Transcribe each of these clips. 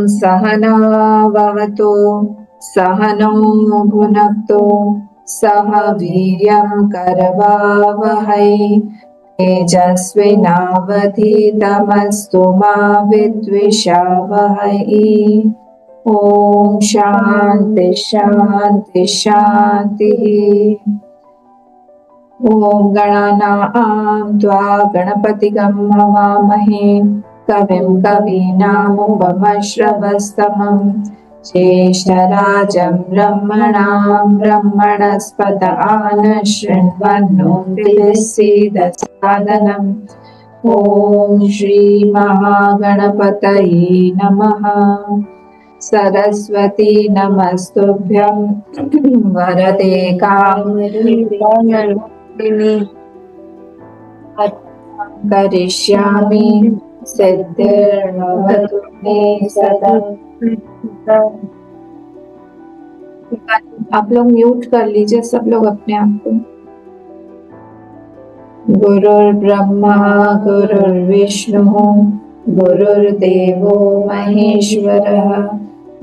सहना भवतु सहनौ भुनक्तु सह वीर्यं करवावहै तेजस्विनावधीतमस्तु मा विद्विषावहै। ॐ शान्ति शान्ति शान्तिः। ॐ गणानां त्वा गणपतिगं हवामहे कविं कवीनामुपमश्रवस्तमं ज्येष्ठराजं ब्रह्मणां ब्रह्मणस्पत आनशृण्वन्नोतिभिस्सीदसादनम्। ॐ श्रीमहागणपतये नमः। सरस्वती नमस्तुभ्यं वरदे कामरूपिणि करिष्यामि सिद्धिर्भवतु मे सदा। आप लोग म्यूट कर लीजिए सब लोग अपने आप को। गुरुर्ब्रह्मा गुरुर्विष्णु गुरुर्देवो महेश्वरः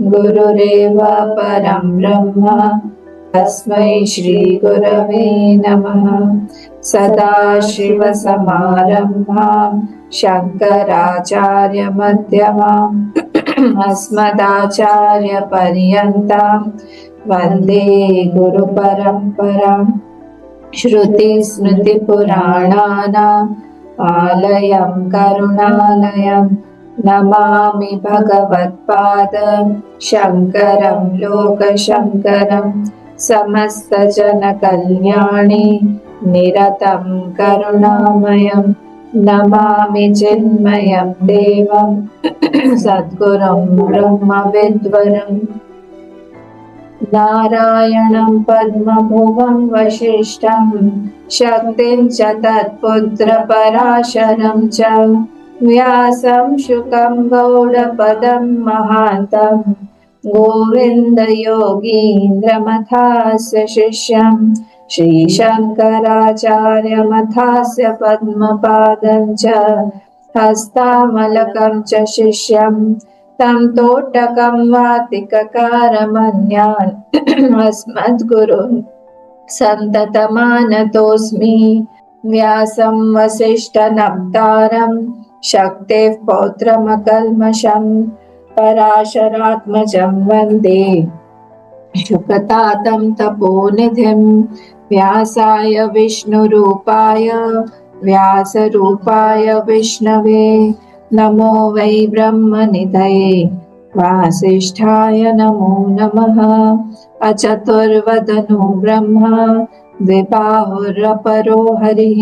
गुरुरेव परं ब्रह्म तस्मै श्री गुरवे नमः। सदाशिवसमारम्भां शङ्कराचार्यमध्यमाम् अस्मदाचार्यपर्यन्तां वन्दे गुरुपरम्पराम्। श्रुतिस्मृतिपुराणानाम् आलयं करुणालयं नमामि भगवत्पाद शङ्करं लोकशङ्करं। समस्तजनकल्याणे निरतं करुणामयं नमामि चिन्मयं देवं सद्गुरुं ब्रह्मविद्वरम्। नारायणं पद्मभुवं वसिष्ठं शक्तिं च तत्पुत्रपराशरं च व्यासं शुकं गौडपदं महान्तं गोविन्दयोगीन्द्रमथास्य शिष्यं श्रीशङ्कराचार्यमथास्य पद्मपादं च हस्तामलकं च शिष्यं तं तोटकं वातिककारमन्यान् अस्मद्गुरुन् सन्ततमानतोऽस्मि। व्यासं वसिष्ठनप्तारं शक्तेः पौत्रमकल्मषं पराशरात्मजं वन्दे शुकतातं तपोनिधिं। व्यासाय विष्णुरूपाय व्यासरूपाय विष्णवे नमो वै ब्रह्मनिधये वासिष्ठाय नमो नमः। अचतुर्वदनो ब्रह्मा द्विबाहुरपरो हरिः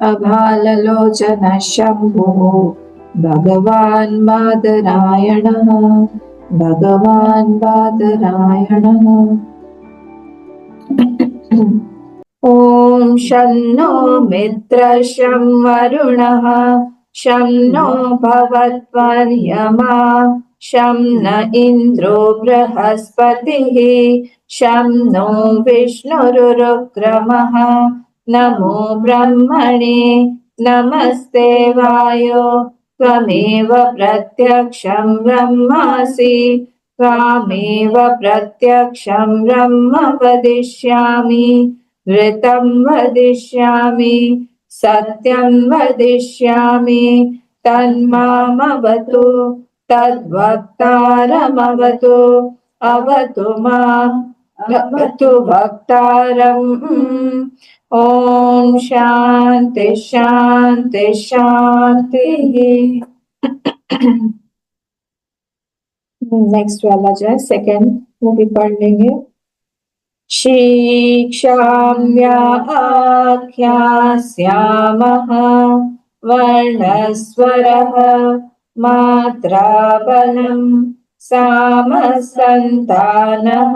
अभाललोचनः शम्भुः भगवान् बादरायणः भगवान् बादरायणः। ॐ शन्नो मित्रः शं वरुणः शं नो भवत्वर्यमा शं न इन्द्रो बृहस्पतिः शं नो विष्णुरुक्रमः। नमो ब्रह्मणे नमस्ते वायो त्वमेव प्रत्यक्षं ब्रह्मासि त्वामेव प्रत्यक्षं ब्रह्म वदिष्यामि ऋतं वदिष्यामि सत्यं वदिष्यामि तन्मामवतु तद्वक्तारमवतु अवतु माम् अवतु वक्तारम्। ॐ शान्ति शान्ति शान्तिः। नेक्स्ट वाला जो है सेकेंड वो भी पढ़ लेंगे। शीक्षाम्याख्यास्यामः वर्णस्वरः मात्राबलं सामसन्तानः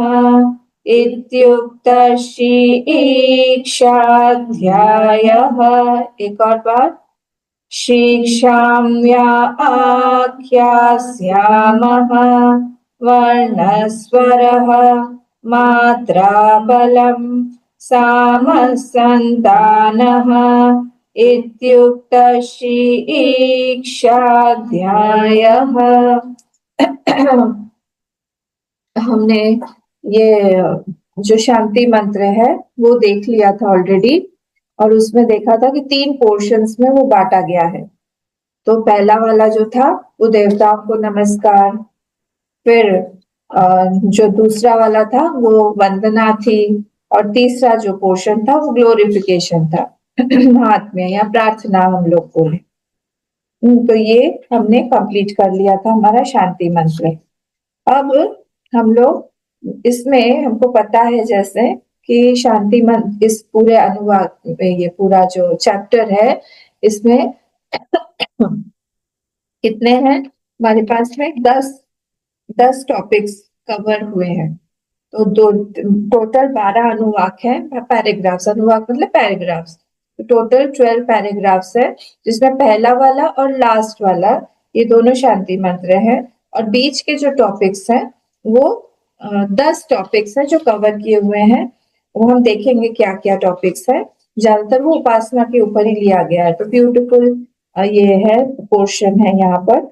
इत्युक्तः शीक्षाध्यायः। एक और बार शीक्षाम्याख्यास्यामः वर्णस्वरः मात्राबलं सामसन्तानः इत्युक्तः शीक्षाध्यायः। हमने ये जो शांति मंत्र है वो देख लिया था ऑलरेडी, और उसमें देखा था कि 3 पोर्शंस में वो बांटा गया है। तो पहला वाला जो था वो देवताओं को नमस्कार, फिर जो दूसरा वाला था वो वंदना थी, और तीसरा जो पोर्शन था वो ग्लोरिफिकेशन था, महात्म्य या प्रार्थना हम लोग बोले। तो ये हमने कंप्लीट कर लिया था हमारा शांति मंत्र। अब हम लोग इसमें हमको पता है जैसे कि शांति मंत्र इस पूरे अनुवाद में, ये पूरा जो चैप्टर है इसमें कितने हैं हमारे पास में, 10 टॉपिक्स कवर हुए हैं। तो टोटल 12 अनुवाक है, पैराग्राफ्स, अनुवाक मतलब पैराग्राफ्स। तो टोटल 12 पैराग्राफ्स है, जिसमें पहला वाला और लास्ट वाला ये दोनों शांति मंत्र हैं, और बीच के जो टॉपिक्स हैं वो 10 टॉपिक्स हैं जो कवर किए हुए हैं। वो हम देखेंगे क्या क्या टॉपिक्स है। ज्यादातर वो उपासना के ऊपर ही लिया गया है। तो ब्यूटीफुल ये है पोर्शन है यहाँ पर।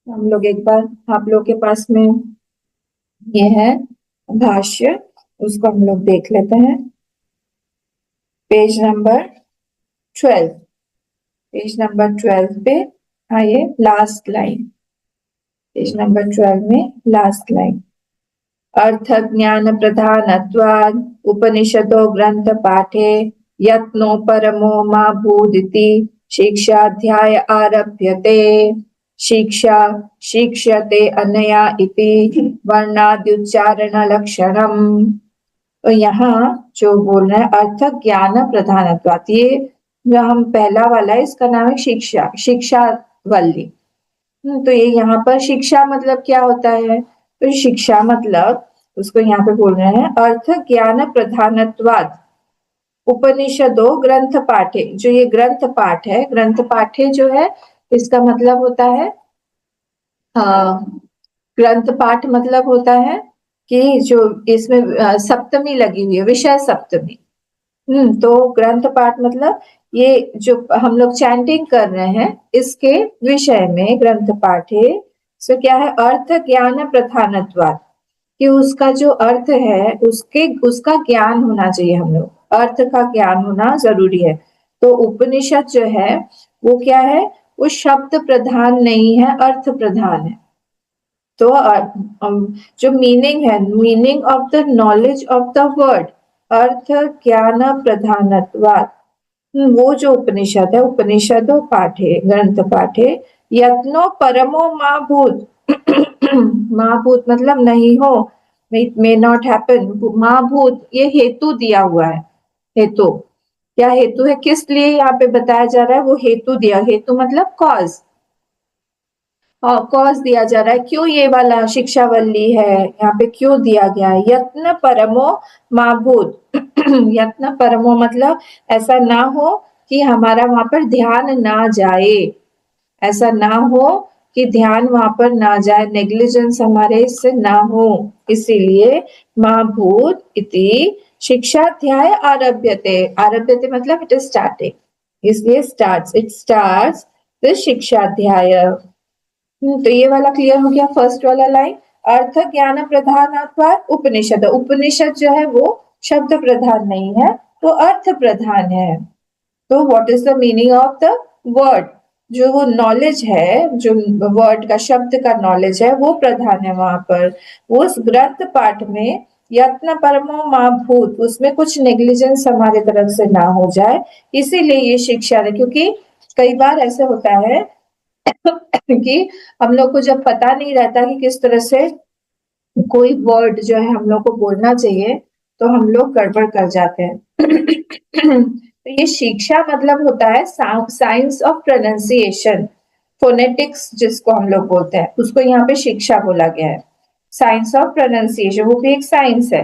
हम लोग एक बार, आप लोग के पास में ये है भाष्य, उसको हम लोग देख लेते हैं। पेज नंबर 12, पेज नंबर 12 पे आइए, लास्ट लाइन, पेज नंबर 12 में लास्ट लाइन। अर्थ ज्ञान प्रधानत्वात् उपनिषदो ग्रंथ पाठे यत्नो परमो मा भूदिति शिक्षाध्याय आरभ्यते। शिक्षा शिक्ष्यते अनया इति वर्णाद्युच्चारण लक्षणम। तो यहाँ जो बोल रहे हैं अर्थ ज्ञान प्रधानत्वात्, ये जो हम पहला वाला है इसका नाम है शिक्षा, शिक्षा वल्ली। तो ये यहाँ पर शिक्षा मतलब क्या होता है, तो शिक्षा मतलब उसको यहाँ पे बोल रहे हैं अर्थ ज्ञान प्रधानत्वात् उपनिषदो ग्रंथ पाठे। जो ये ग्रंथ पाठ है, ग्रंथ पाठे जो है इसका मतलब होता है ग्रंथ पाठ मतलब होता है कि जो इसमें सप्तमी लगी हुई है, विषय सप्तमी। तो ग्रंथ पाठ मतलब ये जो हम लोग चैंटिंग कर रहे हैं इसके विषय में ग्रंथ पाठ है। सो क्या है, अर्थ ज्ञान प्रधानत्वात्, कि उसका जो अर्थ है उसका ज्ञान होना चाहिए। हम लोग अर्थ का ज्ञान होना जरूरी है। तो उपनिषद जो है वो क्या है, वो शब्द प्रधान नहीं है, अर्थ प्रधान है। तो जो मीनिंग है, meaning of the knowledge of the word, अर्थ ज्ञान प्रधानत्वात्, वो जो उपनिषद है, उपनिषदों पाठे ग्रंथ पाठे यत्नो परमो माँ भूत। माँ भूत मतलब नहीं हो, मे नॉट हैपन। माँ भूत ये हेतु दिया हुआ है। हेतु क्या हेतु है, किस लिए यहाँ पे बताया जा रहा है, वो हेतु दिया, हेतु मतलब कॉज, कॉज दिया जा रहा है, क्यों ये वाला शिक्षावल्ली है यहाँ पे क्यों दिया गया है। यत्न परमो माभूत। यत्न परमो मतलब ऐसा ना हो कि हमारा वहां पर ध्यान ना जाए, ऐसा ना हो कि ध्यान वहां पर ना जाए, नेग्लिजेंस हमारे इससे ना हो, इसीलिए माँ भूत इति शिक्षाध्याय आरभ्यते। आरभ्यते मतलब इट इज स्टार्टिंग, इसलिए इट स्टार्ट्स द शिक्षाध्याय। तो ये वाला क्लियर हो गया, फर्स्ट वाला लाइन। अर्थ ज्ञान प्रधानत्वात् उपनिषद, उपनिषद जो है वो शब्द प्रधान नहीं है, तो अर्थ प्रधान है। तो what is the meaning of the word, जो वो नॉलेज है, जो वर्ड का शब्द का नॉलेज है वो प्रधान है वहां पर। वो उस ग्रंथ पाठ में यत्न परमो माँ भूत, उसमें कुछ नेग्लिजेंस हमारे तरफ से ना हो जाए, इसीलिए ये शिक्षा है। क्योंकि कई बार ऐसे होता है कि हम लोग को जब पता नहीं रहता कि किस तरह से कोई वर्ड जो है हम लोग को बोलना चाहिए, तो हम लोग गड़बड़ कर जाते हैं। तो ये शिक्षा मतलब होता है साइंस ऑफ प्रोनाउंसिएशन, फोनेटिक्स जिसको हम लोग बोलते हैं, उसको यहाँ पे शिक्षा बोला गया है। साइंस ऑफ प्रोनाउंसिएशन वो भी एक साइंस है।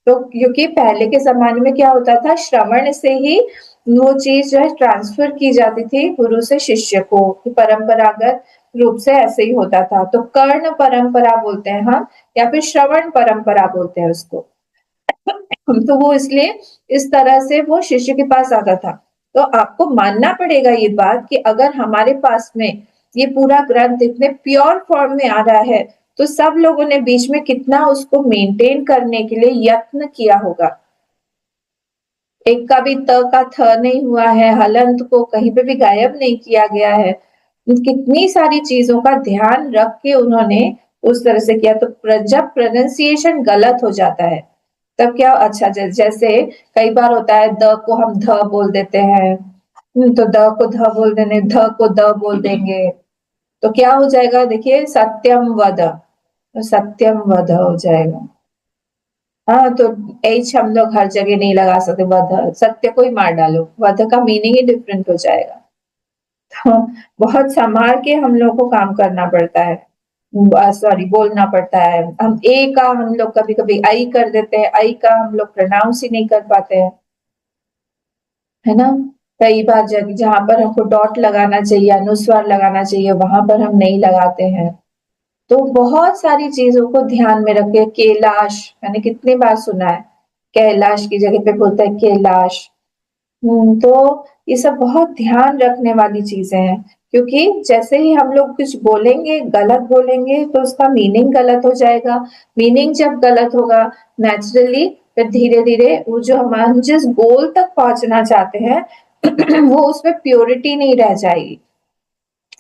तो क्योंकि पहले के जमाने में क्या होता था, श्रवण से ही वो चीज जो है ट्रांसफर की जाती थी गुरु से शिष्य को, परंपरागत रूप से ऐसे ही होता था। तो कर्ण परंपरा बोलते हैं हम, या फिर श्रवण परंपरा बोलते हैं उसको। तो वो इसलिए इस तरह से वो शिष्य के पास आता था। तो आपको मानना पड़ेगा ये बात कि अगर हमारे पास में ये पूरा ग्रंथ इतने प्योर फॉर्म में आ रहा है, तो सब लोगों ने बीच में कितना उसको मेंटेन करने के लिए यत्न किया होगा। एक का भी त का थ नहीं हुआ है, हलंत को कहीं पे भी गायब नहीं किया गया है। कितनी सारी चीजों का ध्यान रख के उन्होंने उस तरह से किया। तो जब प्रोनाउंसिएशन गलत हो जाता है तब क्या, अच्छा जैसे कई बार होता है द को हम ध बोल देते हैं, तो द को ध बोल देने, ध को द बोल देंगे, तो क्या हो जाएगा, देखिए सत्यम वद, तो सत्यम वध हो जाएगा। हाँ, तो एच हम लोग हर जगह नहीं लगा सकते, वध सत्य को ही मार डालो, वध का मीनिंग ही डिफरेंट हो जाएगा। तो बहुत संभाल के हम लोग को काम करना पड़ता है, सॉरी बोलना पड़ता है। हम ए का हम लोग कभी कभी आई कर देते हैं, आई का हम लोग प्रोनाउंस ही नहीं कर पाते हैं, है ना। कई बार जहाँ पर हमको डॉट लगाना चाहिए, अनुस्वार लगाना चाहिए, वहां पर हम नहीं लगाते हैं। तो बहुत सारी चीजों को ध्यान में रखे। कैलाश मैंने कितनी बार सुना है, कैलाश की जगह पे बोलता है कैलाश। तो ये सब बहुत ध्यान रखने वाली चीजें हैं, क्योंकि जैसे ही हम लोग कुछ बोलेंगे, गलत बोलेंगे, तो उसका मीनिंग गलत हो जाएगा। मीनिंग जब गलत होगा, नेचुरली फिर धीरे धीरे वो जो हम जिस गोल तक पहुंचना चाहते हैं वो उसमें प्योरिटी नहीं रह जाएगी,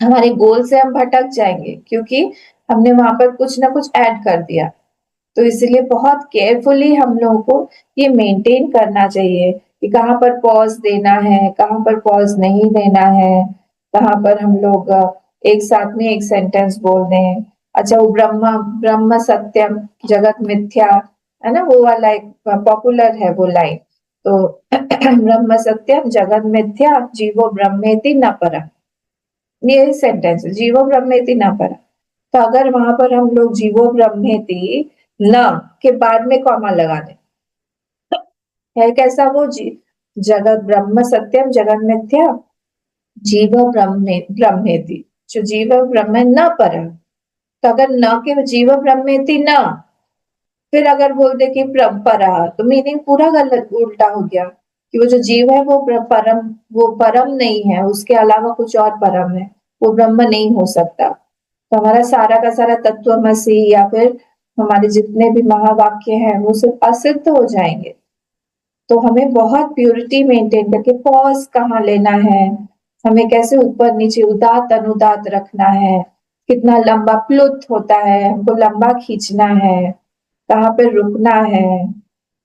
हमारे गोल से हम भटक जाएंगे, क्योंकि हमने वहां पर कुछ ना कुछ ऐड कर दिया। तो इसलिए बहुत केयरफुली हम लोगों को ये मेंटेन करना चाहिए कि कहाँ पर पॉज देना है, कहाँ पर पॉज नहीं देना है, कहाँ पर हम लोग एक साथ में एक सेंटेंस बोल दें। अच्छा, वो ब्रह्म ब्रह्म सत्यम जगत मिथ्या, है ना, वो वाला एक पॉपुलर है वो लाइन। तो ब्रह्म सत्यम जगत मिथ्या जीवो ब्रह्मेति न परम, ये सेंटेंस जीवो ब्रह्मेति न परम। तो अगर वहां पर हम लोग जीवो ब्रह्मेति न के बाद में कॉमा लगा दें, है कैसा वो जगत ब्रह्म सत्यम जगत मिथ्या जीव ब्रह्मेति, जो जीव ब्रह्म न पर, तो अगर न के जीव ब्रह्मेति न, फिर अगर बोल दे कि परा, तो मीनिंग पूरा गलत उल्टा हो गया, कि वो जो जीव है वो परम, वो परम नहीं है, उसके अलावा कुछ और परम है, वो ब्रह्म नहीं हो सकता। तो हमारा सारा का सारा तत्वमसि या फिर हमारे जितने भी महावाक्य हैं वो सब असिद्ध हो जाएंगे। तो हमें बहुत प्योरिटी मेंटेन करके पॉज कहाँ लेना है, हमें कैसे ऊपर नीचे उदात अनुदात रखना है, कितना लंबा प्लुत होता है, हमको लंबा खींचना है, कहाँ पे रुकना है,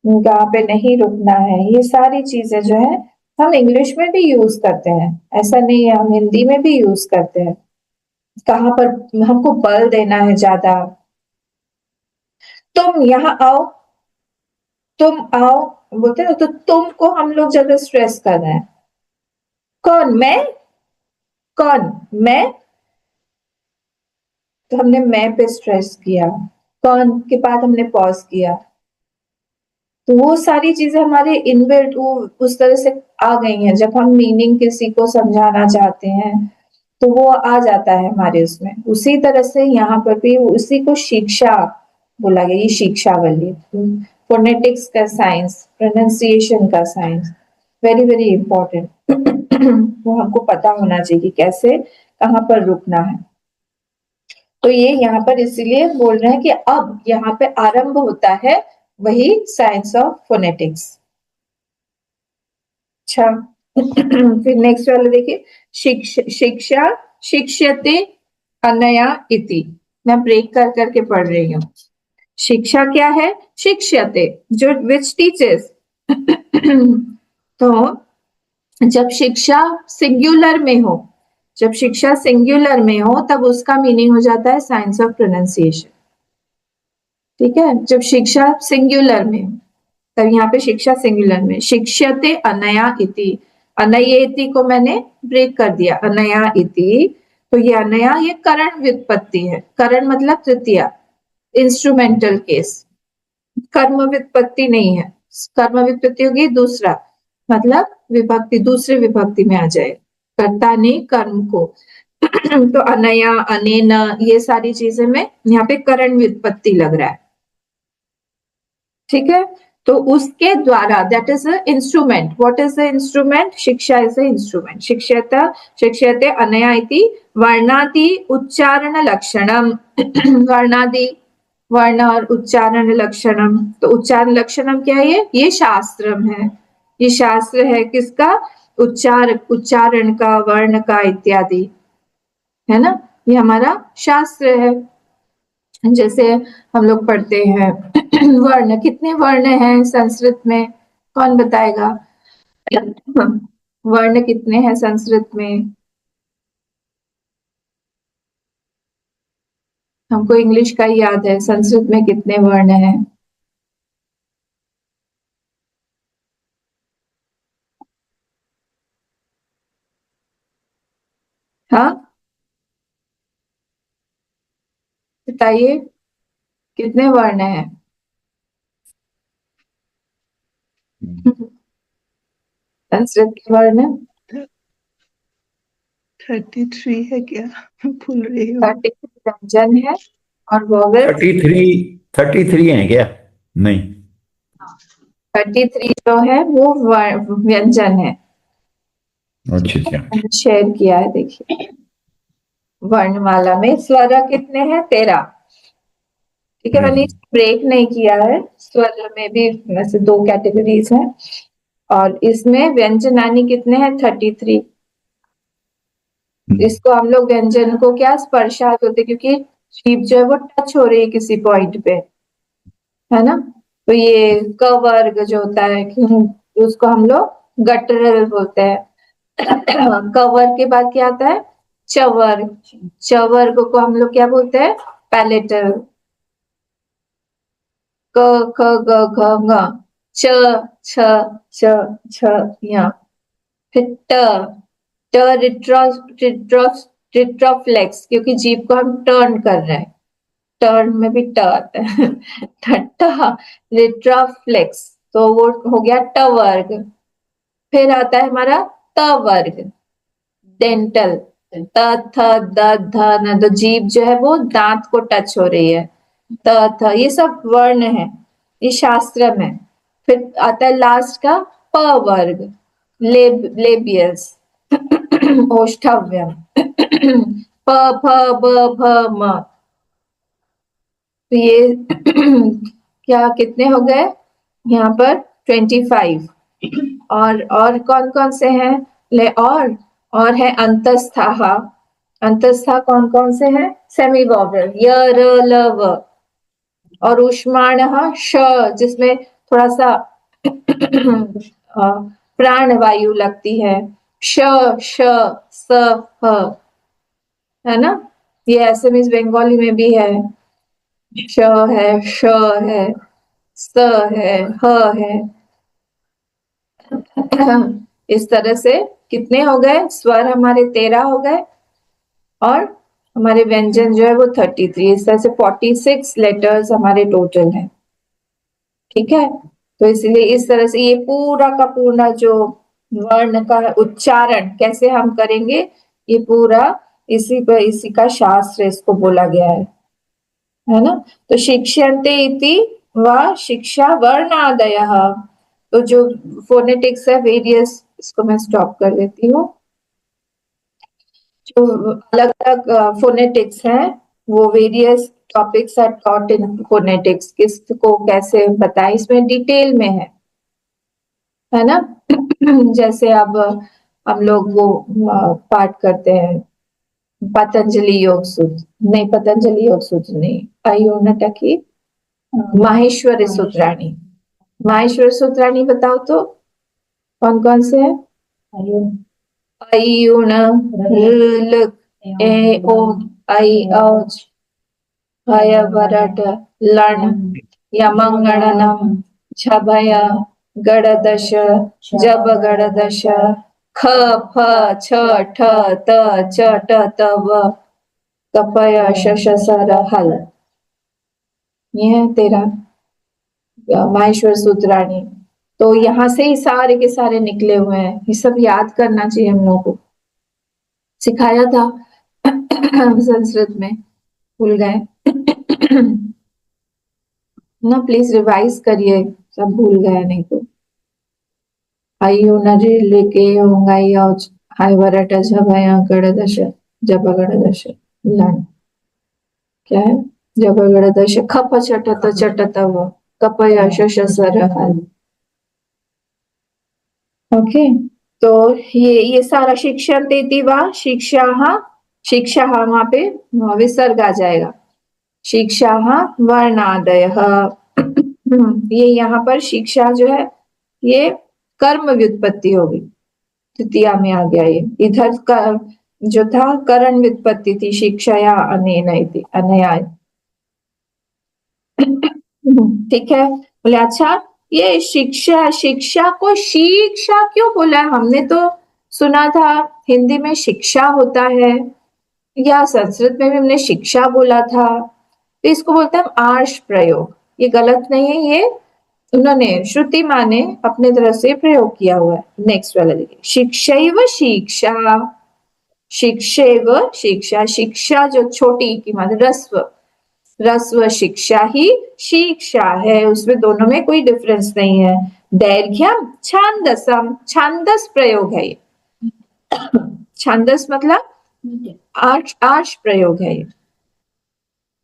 कहाँ पे नहीं रुकना है, ये सारी चीजें जो है हम इंग्लिश में भी यूज करते हैं, ऐसा नहीं है, हम हिंदी में भी यूज करते हैं। कहाँ पर हमको बल देना है ज्यादा, तुम यहाँ आओ, तुम आओ बोलते हैं ना, तो तुम को हम लोग ज्यादा स्ट्रेस कर रहे हैं। कौन, मैं, कौन, मैं, तो हमने मैं पे स्ट्रेस किया, कौन के बाद हमने पॉज किया। तो वो सारी चीजें हमारे इनबिल्ट वो उस तरह से आ गई हैं, जब हम मीनिंग किसी को समझाना चाहते हैं तो वो आ जाता है हमारे उसमें। उसी तरह से यहाँ पर भी उसी को शिक्षा बोला गया, ये शिक्षावल्ली, फोनेटिक्स का साइंस, प्रोनाउंसिएशन का साइंस, वेरी वेरी इंपॉर्टेंट। वो हमको पता होना चाहिए कि कैसे कहाँ पर रुकना है। तो ये यहाँ पर इसीलिए बोल रहे हैं कि अब यहाँ पे आरंभ होता है वही साइंस ऑफ फोनेटिक्स। अच्छा, फिर नेक्स्ट वाला देखिए, शिक्षा शिक्ष्यते अनया इति, मैं ब्रेक कर करके पढ़ रही हूँ। शिक्षा क्या है, शिक्ष्यते जो विच टीचर्स। तो जब शिक्षा सिंगुलर में हो, जब शिक्षा सिंगुलर में हो तब उसका मीनिंग हो जाता है साइंस ऑफ प्रोनाउंसिएशन। ठीक है, जब शिक्षा सिंगुलर में, तब यहाँ पे शिक्षा सिंगुलर में, शिक्ष्यते अनया इति, अनये इति को मैंने ब्रेक कर दिया, अनया इति। तो ये अनया ये करण व्युत्पत्ति है, करण मतलब तृतीया, इंस्ट्रूमेंटल केस, कर्म व्युत्पत्ति नहीं है। कर्म व्युत्पत्ति होगी दूसरा, मतलब विभक्ति दूसरे विभक्ति में आ जाए, कर्ता ने कर्म को। तो अनया अनेन ये सारी चीजें में यहाँ पे करण व्युत्पत्ति लग रहा है। ठीक है, तो उसके द्वारा, that is a instrument. What is the instrument? शिक्षा इज द इंस्ट्रूमेंट. शिक्ष्यते अनया इति वर्णादि उच्चारण लक्षणम. वर्णादि, वर्ण और उच्चारण लक्षणम. तो उच्चारण लक्षणम क्या है? ये शास्त्रम है. ये शास्त्र है किसका? उच्चारण का, वर्ण का इत्यादि, है ना. ये हमारा शास्त्र है. जैसे हम लोग पढ़ते हैं वर्ण. कितने वर्ण हैं संस्कृत में? कौन बताएगा? वर्ण कितने हैं संस्कृत में? हमको इंग्लिश का ही याद है, संस्कृत में कितने वर्ण हैं? हाँ, बताइए कितने वर्ण हैं? संस्कृत के वर्ण 33 है क्या? भूल रही हूँ. 33 व्यंजन है और वोवेल 33 है क्या? नहीं, 33 जो है वो व्यंजन है. अच्छा. शेयर किया है, देखिए. वर्णमाला में स्वर कितने हैं? 13. ठीक है, मैंने ब्रेक नहीं किया है. स्वर में भी वैसे 2 कैटेगरीज हैं और इसमें व्यंजनानी कितने हैं? 33. इसको हम लोग व्यंजन को क्या स्पर्शात होते, क्योंकि जीभ जो है वो टच हो रही है किसी पॉइंट पे, है ना. तो ये क वर्ग जो होता है कि उसको हम लोग गटरल बोलते हैं. क वर्ग के बाद क्या आता है? च वर्ग. च वर्ग को हम लोग क्या बोलते हैं? पैलेटल. क ख ग घ ङ, च छ च छ य. फिर ट. ट रिट्रोफ्लेक्स, क्योंकि जीभ को हम टर्न कर रहे हैं. टर्न में भी ट आता है. ट रिट्रोफ्लेक्स. तो वो हो गया ट वर्ग. फिर आता है हमारा त वर्ग, डेंटल. त थ द ध न. तो जीभ जो है वो दांत को टच हो रही है. त थ, ये सब वर्ण है, ये शास्त्र में. फिर आता है लास्ट का प वर्ग, लेबियस. ओष्ठव्यम. प फ ब भ म. तो ये क्या कितने हो गए यहाँ पर? 25. और कौन कौन से हैं? ले और है अंतस्था. अंतस्था कौन कौन से हैं? सेमी वोवेल, य र ल व. और ऊष्माण श, जिसमें थोड़ा सा प्राण वायु लगती है. श श स ह, है ना. ये एसएमएस बंगाली में भी है. श है, श है, स है, ह है. इस तरह से कितने हो गए? स्वर हमारे 13 हो गए और हमारे व्यंजन जो है वो 33. इस तरह से 46 लेटर्स हमारे टोटल हैं. ठीक है, तो इसलिए इस तरह से ये पूरा का पूरा जो वर्ण का उच्चारण कैसे हम करेंगे, ये पूरा इसी का शास्त्र इसको बोला गया है ना. तो शिक्ष्यन्ते इति व शिक्षा वर्णादयः. तो जो फोनेटिक्स है वेरियस, इसको मैं स्टॉप कर देती हूँ. जो अलग अलग फोनेटिक्स हैं वो various topics are taught in phonetics. किसको कैसे बताएं, इसमें डिटेल में है ना. जैसे अब हम लोग वो पाठ करते हैं पतंजलि योग सूत्र, नहीं पतंजलि योग सूत्र नहीं, अयोनटकी माहेश्वरी सूत्राणी. माहेश्वरी सूत्राणी बताओ तो कौन कौन से है? अयुण, लुक, ए ओ, आई औज, भय वरड, लण, यमंगणनम, झभय, गणदश, जब गणदश, ख फ छ ठ त च ट त व, कपय शश सर हल. ये है तेरा माहेश्वर सूत्राणी. तो यहाँ से ही सारे के सारे निकले हुए हैं. ये सब याद करना चाहिए हम लोगों को. सिखाया था संस्कृत में, भूल गए ना. प्लीज रिवाइज करिए. सब भूल गए नहीं तो। अय्युनरी लेके होंगाई औच हाय वरट जभया गड़दश जबगड़दश लन क्या है जबगड़दश खप चटत चटतव कपयश सरहल। ओके, तो ये सारा शिक्षण देती वा शिक्षा शिक्षा वहां पे विसर्ग आ जाएगा। शिक्षा वर्णादय ये यहाँ पर शिक्षा जो है ये कर्म व्युत्पत्ति होगी, तृतीया में आ गया ये। इधर का जो था करण व्युत्पत्ति थी शिक्षाया अनेन इति अनया। ठीक है, बोले अच्छा ये शिक्षा शिक्षा को शिक्षा क्यों बोला? हमने तो सुना था हिंदी में शिक्षा होता है या संस्कृत में भी हमने शिक्षा बोला था, तो इसको बोलते हैं हम आर्ष प्रयोग। ये गलत नहीं है, ये उन्होंने श्रुति माँ ने अपने तरफ से प्रयोग किया हुआ है। नेक्स्ट वाला देखिए, शिक्षैव शिक्षा, शिक्षैव शिक्षा, शिक्षा जो छोटी की मतलब रस्व, रस्व शिक्षा ही शिक्षा है, उसमें दोनों में कोई डिफरेंस नहीं है। दैर्घ्यम छांदसम, छांदस प्रयोग है ये। छांदस मतलब आर्ष प्रयोग है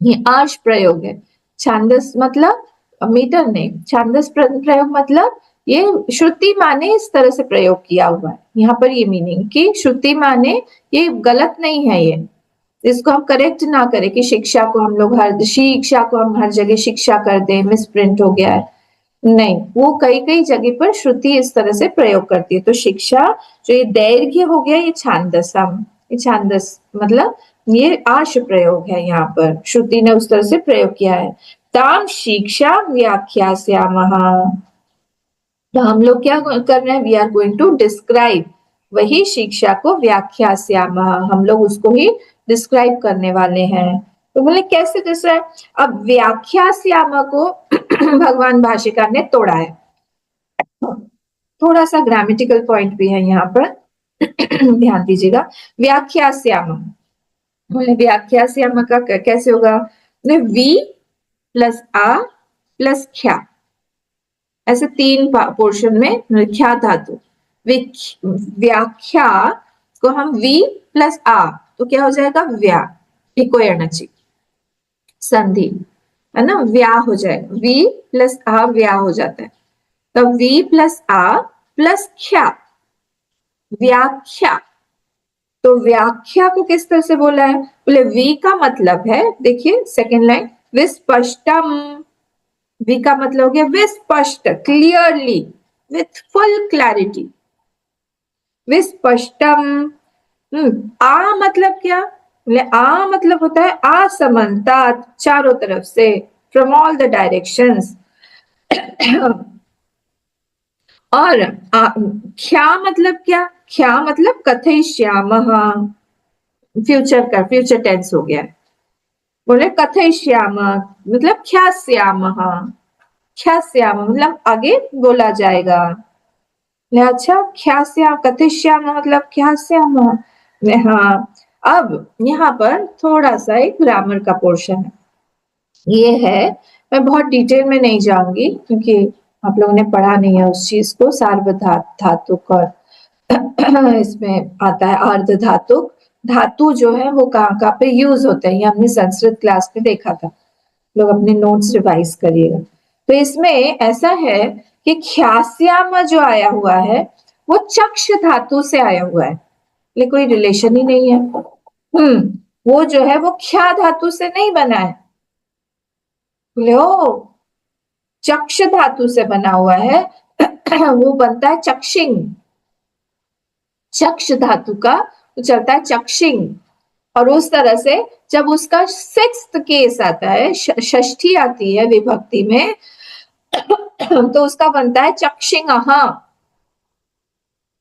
ये आर्ष प्रयोग है। छांदस मतलब मीटर नहीं, छांदस प्रयोग मतलब ये श्रुति माँ ने इस तरह से प्रयोग किया हुआ है। यहाँ पर ये मीनिंग कि श्रुति माँ ने, ये गलत नहीं है, ये इसको हम करेक्ट ना करें कि शिक्षा को हम लोग शिक्षा को हम हर जगह शिक्षा कर दें, मिसप्रिंट हो गया है, नहीं, वो कई कई जगह पर श्रुति इस तरह से प्रयोग करती है। तो शिक्षा जो ये दैर्घ्य हो गया ये छांदसम, ये छांदस मतलब ये आर्ष प्रयोग है, यहाँ पर श्रुति ने उस तरह से प्रयोग किया है। ताम शिक्षा व्याख्यास्यामः, तो हम लोग क्या कर रहे हैं, we are going to describe वही शिक्षा को, व्याख्यास्यामः हम लोग उसको ही डिस्क्राइब करने वाले हैं। तो बोले कैसे डिस्क्राइब? अब व्याख्यास्यामः को भगवान भाष्यकार ने तोड़ा है, थोड़ा सा ग्रामेटिकल पॉइंट भी है यहाँ पर ध्यान दीजिएगा। व्याख्यास्यामः बोले व्याख्यास्यामः का कैसे होगा, वी प्लस आ प्लस ख्या, ऐसे तीन पोर्शन में ख्या धातु, व्याख्या को हम वी प्लस आ तो क्या हो जाएगा, व्या, इकोयणची संधि है ना, व्या हो जाएगा, वी प्लस आ व्या हो जाता है। तो वी प्लस आ प्लस ख्या, व्याख्या। तो व्याख्या को किस तरह से बोला है, बोले वी का मतलब है, देखिए सेकेंड लाइन, विस्पष्टम, वी का मतलब हो गया विस्पष्ट, क्लियरली, विथ फुल क्लैरिटी, विस्पष्टम। आ मतलब क्या, बोले आ मतलब होता है असमानता, चारों तरफ से, फ्रॉम ऑल द डायरेक्शंस। और ख्या मतलब क्या, ख्या मतलब कथयिष्यामः, फ्यूचर का फ्यूचर टेंस हो गया, बोले कथयिष्यामः मतलब ख्यास्यामः, ख्यास्यामः मतलब आगे बोला जाएगा। अच्छा, ख्यास्याम कथयिष्यामः मतलब ख्यास्यामः। हाँ, अब यहाँ पर थोड़ा सा एक ग्रामर का पोर्शन है, ये है, मैं बहुत डिटेल में नहीं जाऊंगी क्योंकि आप लोगों ने पढ़ा नहीं है उस चीज को। सार्वधातुक और इसमें आता है अर्ध धातु, धातु जो है वो कहाँ कहाँ पे यूज होते हैं, ये हमने संस्कृत क्लास में देखा था, लोग अपने नोट्स रिवाइज करिएगा। तो इसमें ऐसा है कि ख्यास्याम जो आया हुआ है वो चक्ष धातु से आया हुआ है, लेकिन कोई रिलेशन ही नहीं है। वो जो है वो ख्या धातु से नहीं बना है, बोले ओ चक्ष धातु से बना हुआ है वो बनता है चक्षिंग, चक्ष धातु का तो चलता है चक्षिंग। और उस तरह से जब उसका सिक्स्थ केस आता है, षष्ठी आती है विभक्ति में तो उसका बनता है चक्षिंग।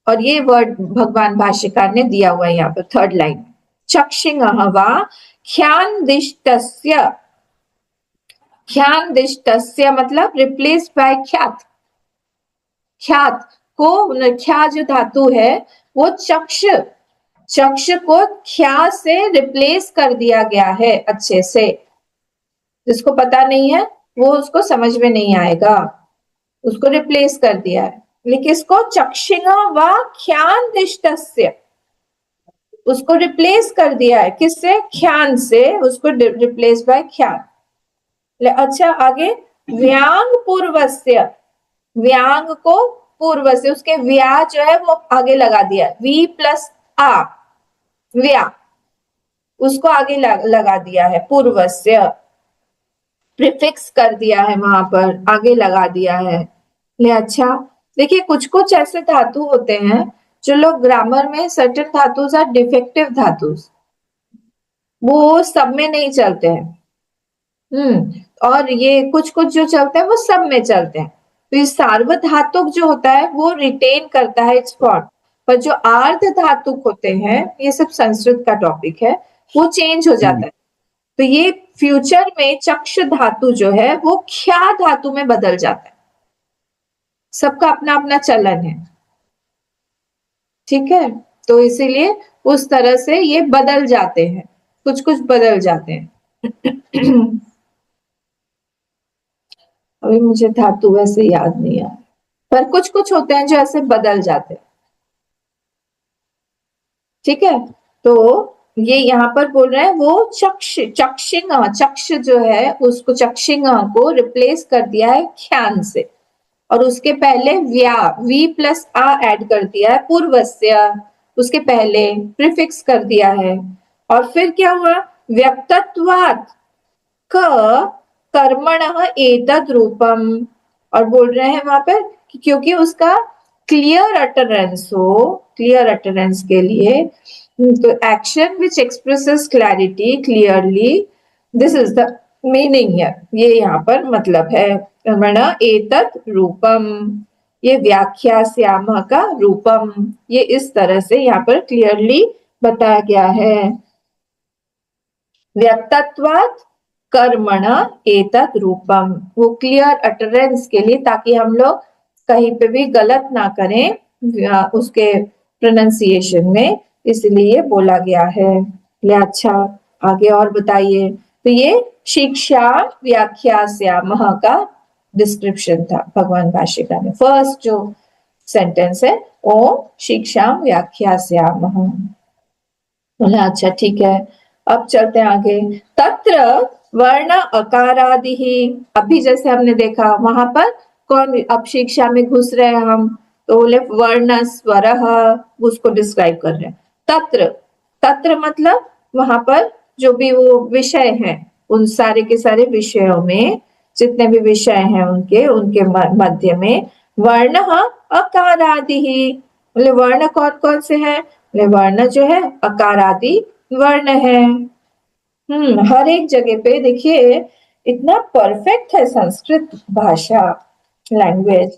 और ये वर्ड भगवान भाष्यकार ने दिया हुआ है यहाँ पर थर्ड लाइन, चक्षिंग वा ख्यानदिष्टस्य, ख्यानदिष्टस्य मतलब रिप्लेस्ड बाय ख्यात, ख्यात को, ख्या जो धातु है वो चक्ष, चक्ष को ख्या से रिप्लेस कर दिया गया है अच्छे से, जिसको पता नहीं है वो उसको समझ में नहीं आएगा। उसको रिप्लेस कर दिया है। लेकिन इसको चक्षिंग व ख्यान दिष्टस्य, उसको रिप्लेस कर दिया है किससे? ख्यान से, उसको रिप्लेस बाय ख्यान। अच्छा आगे, व्यांग पूर्वस्य, व्यांग को पूर्व से, उसके व्या जो है वो आगे लगा दिया, वी प्लस आ, व्या, उसको आगे लगा दिया है, पूर्वस्य प्रीफिक्स कर दिया है, वहां पर आगे लगा दिया है। ले अच्छा, देखिए कुछ कुछ ऐसे धातु होते हैं जो लोग ग्रामर में, सर्टेन धातुज आर डिफेक्टिव धातुज, वो सब में नहीं चलते हैं। और ये कुछ कुछ जो चलते हैं वो सब में चलते हैं। तो ये सार्वधातुक जो होता है वो रिटेन करता है इट्स फॉर्म, पर जो आर्ध धातुक होते हैं, ये सब संस्कृत का टॉपिक है, वो चेंज हो जाता है। तो ये फ्यूचर में चक्ष धातु जो है वो ख्या धातु में बदल जाता है। सबका अपना अपना चलन है, ठीक है। तो इसीलिए उस तरह से ये बदल जाते हैं, कुछ कुछ बदल जाते हैं। अभी मुझे धातु वैसे याद नहीं आ, पर कुछ कुछ होते हैं जो ऐसे बदल जाते हैं, ठीक है। तो ये यहाँ पर बोल रहे हैं वो चक्ष, चक्षिंग, चक्ष जो है उसको, चक्षिंग को रिप्लेस कर दिया है ख्यान से, और उसके पहले व्या, वी प्लस आ ऐड कर दिया है, पूर्वस्य, उसके पहले प्रीफिक्स कर दिया है। और फिर क्या हुआ? व्यक्तत्वात् क कर्मणः एतद् रूपम, और बोल रहे हैं वहां पर कि क्योंकि उसका क्लियर अटरेंस हो, क्लियर अटरेंस के लिए, तो action which expresses clarity clearly, this is the meaning here, ये यहाँ पर मतलब है, कर्मणः एतद् रूपम, ये व्याख्यास्याम का रूपम, ये इस तरह से यहाँ पर क्लियरली बताया गया है। व्यक्तत्वात् कर्मण एतत् रूपम, वो क्लियर अटरेंस के लिए, ताकि हम लोग कहीं पे भी गलत ना करें उसके प्रोनाउंसिएशन में, इसलिए बोला गया है। ले अच्छा आगे और बताइए। तो ये शिक्षा व्याख्यास्यामः का डिस्क्रिप्शन था भगवान भाष्यकार में। फर्स्ट जो सेंटेंस है ओ शिक्षा व्याख्यास्यामः। बोला अच्छा ठीक है, अब चलते हैं आगे। तत्र वर्ण अकारादि ही, अभी जैसे हमने देखा वहां पर कौन, अब शिक्षा में घुस रहे हैं हम, तो बोले वर्ण स्वर, उसको डिस्क्राइब कर रहे हैं। तत्र, तत्र मतलब वहां पर जो भी वो विषय हैं, उन सारे के सारे विषयों में, जितने भी विषय हैं उनके उनके मध्य में, वर्ण अकारादि ही, बोले वर्ण कौन कौन से हैं? वर्ण जो है अकार आदि वर्ण है। हर एक जगह पे देखिए, इतना परफेक्ट है संस्कृत भाषा, लैंग्वेज।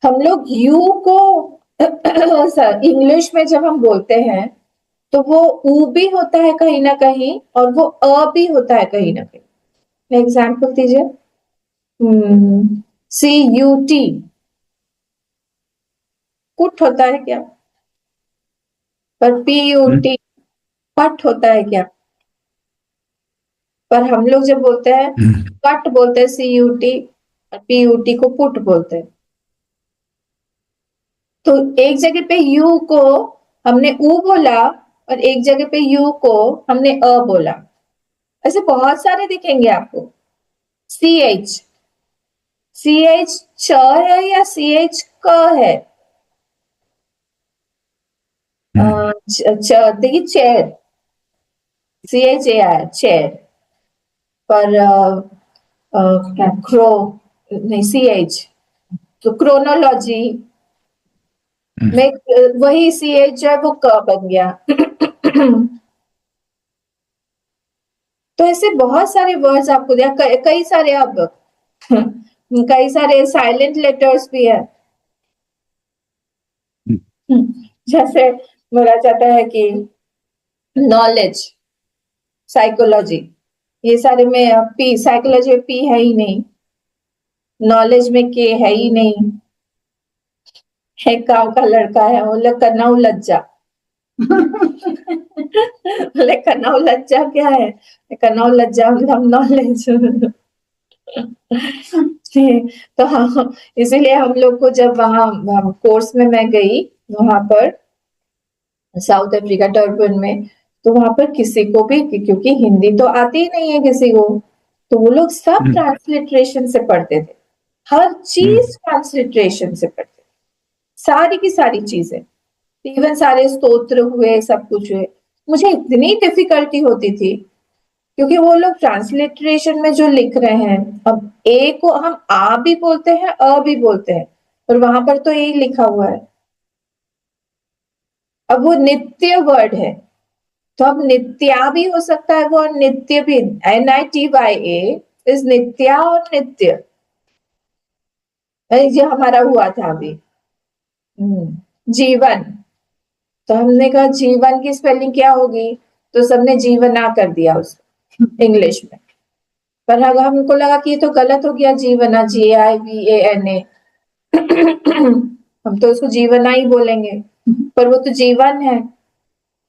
हम लोग यू को इंग्लिश में जब हम बोलते हैं तो वो ऊ भी होता है कहीं ना कहीं, और वो अ भी होता है कहीं ना कहीं। एग्जाम्पल दीजिए। सी यू टी, कुट होता है क्या? पर पी यू टी पट होता है क्या? पर हम लोग जब बोलते हैं कट बोलते हैं, C U T, P U T को पुट बोलते हैं। तो एक जगह पे यू को हमने ऊ बोला, और एक जगह पे यू को हमने अ बोला। ऐसे बहुत सारे दिखेंगे आपको। सी एच, सी एच च है या सी एच क है? देखिए chair, C H A R, chair. पर क्या क्रो, नहीं सी एच, तो क्रोनोलॉजी में वही सी एच जो है वो क बन गया। तो ऐसे बहुत सारे वर्ड्स आपको दिया, कई सारे, अब कई सारे साइलेंट लेटर्स भी है। जैसे बोला जाता है कि नॉलेज, साइकोलॉजी, ये सारे में पी, साइकोलॉजी में पी है ही नहीं, नॉलेज में के है ही नहीं। एक गांव का लड़का है, बोले कन्नऊ लज्जा। बोले कन्नऊ लज्जा क्या है? कन्नऊ लज्जा मतलब नॉलेज। तो हाँ, इसीलिए हम लोग को जब वहाँ कोर्स में मैं गई वहां पर साउथ अफ्रीका टर्बन में, तो वहां पर किसी को भी, क्योंकि हिंदी तो आती ही नहीं है किसी को, तो वो लोग सब हम्म, ट्रांसलिटरेशन से पढ़ते थे, हर चीज ट्रांसलिटरेशन से पढ़ते, सारी की सारी चीजें, इवन सारे स्तोत्र हुए, सब कुछ हुए। मुझे इतनी डिफिकल्टी होती थी, क्योंकि वो लोग ट्रांसलिटरेशन में जो लिख रहे हैं, अब ए को हम आ भी बोलते हैं, अ भी बोलते हैं, और वहां पर तो यही लिखा हुआ है। अब वो नित्य वर्ड है, तो अब नित्या भी हो सकता है वो, और नित्य भी, NITYA इज नित्या और नित्य, ये हमारा हुआ था अभी। जीवन, तो हमने कहा जीवन की स्पेलिंग क्या होगी, तो सबने जीवना कर दिया उसको इंग्लिश में, पर अगर हमको लगा कि ये तो गलत हो गया, जीवना, JIVANA, हम तो उसको जीवना ही बोलेंगे, पर वो तो जीवन है,